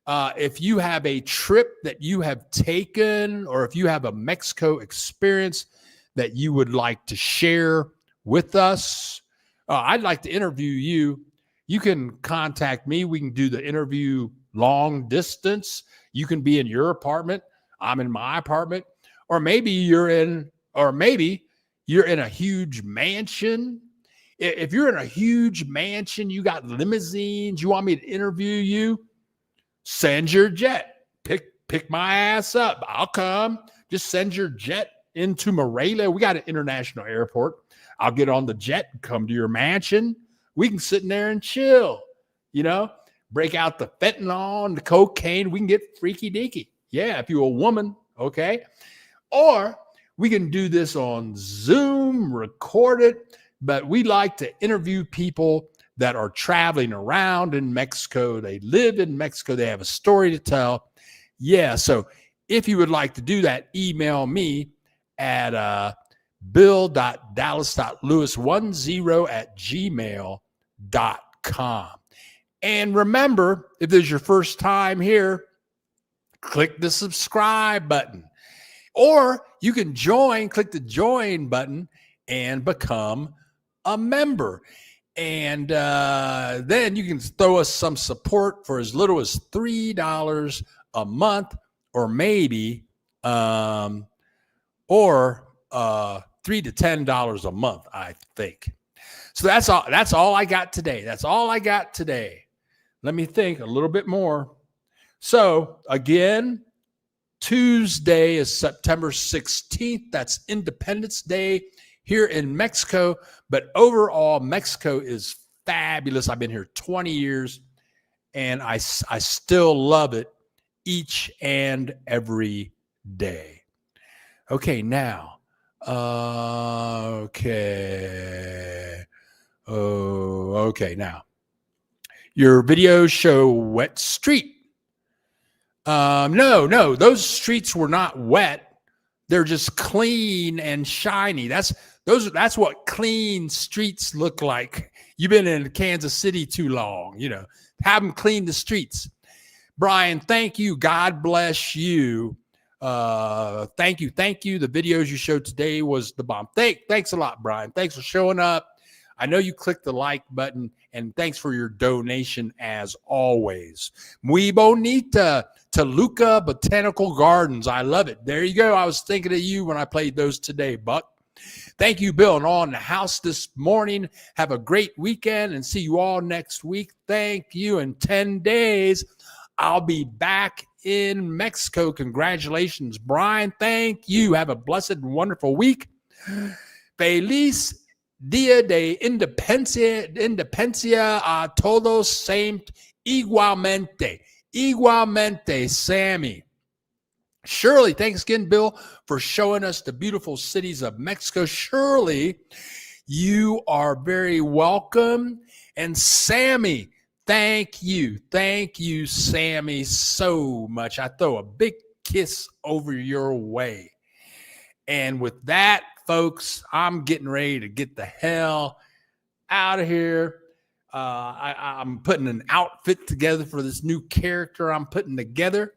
If you have a trip that you have taken, or if you have a Mexico experience that you would like to share with us, I'd like to interview you. You can contact me. We can do the interview long distance. You can be in your apartment. I'm in my apartment. Or maybe you're in a huge mansion. If you're in a huge mansion, you got limousines, you want me to interview you, send your jet. Pick my ass up. I'll come. Just send your jet into Morelia. We got an international airport. I'll get on the jet and come to your mansion. We can sit in there and chill, break out the fentanyl and the cocaine. We can get freaky deaky. Yeah, if you're a woman, okay? Or we can do this on Zoom, record it, but we like to interview people that are traveling around in Mexico. They live in Mexico. They have a story to tell. Yeah, so if you would like to do that, email me at bill.dallas.lewis10@gmail.com. And remember, if this is your first time here, click the subscribe button. Or you can click the join button and become a member. And then you can throw us some support for as little as $3 a month, or maybe $3 to $10 a month, I think. So that's all I got today. Let me think a little bit more. So again, Tuesday is September 16th. That's Independence Day here in Mexico. But overall, Mexico is fabulous. I've been here 20 years, and I still love it each and every day. Okay, now. Now. Your videos show wet street. No, those streets were not wet. They're just clean and shiny. That's what clean streets look like. You've been in Kansas City too long, have them clean the streets. Brian, thank you. God bless you. Thank you. The videos you showed today was the bomb. Thanks a lot, Brian. Thanks for showing up. I know you clicked the like button, and thanks for your donation as always. Muy bonita, Toluca Botanical Gardens. I love it. There you go. I was thinking of you when I played those today, Buck. Thank you, Bill, and all in the house this morning. Have a great weekend, and see you all next week. Thank you. In 10 days, I'll be back in Mexico. Congratulations, Brian. Thank you. Have a blessed and wonderful week. Feliz Dia de Independencia a todos igualmente, Sammy. Shirley, thanks again, Bill, for showing us the beautiful cities of Mexico. Shirley, you are very welcome. And Sammy, thank you, Sammy, so much. I throw a big kiss over your way. And with that, folks, I'm getting ready to get the hell out of here. I'm putting an outfit together for this new character I'm putting together.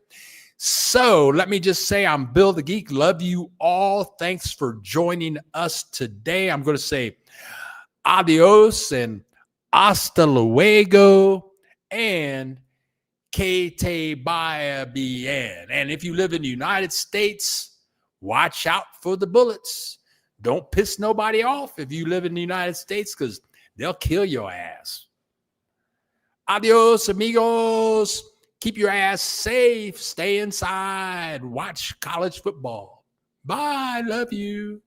So let me just say I'm Bill the Geek. Love you all. Thanks for joining us today. I'm going to say adios and hasta luego and que te vaya bien. And if you live in the United States, watch out for the bullets. Don't piss nobody off if you live in the United States because they'll kill your ass. Adios, amigos. Keep your ass safe. Stay inside. Watch college football. Bye. Love you.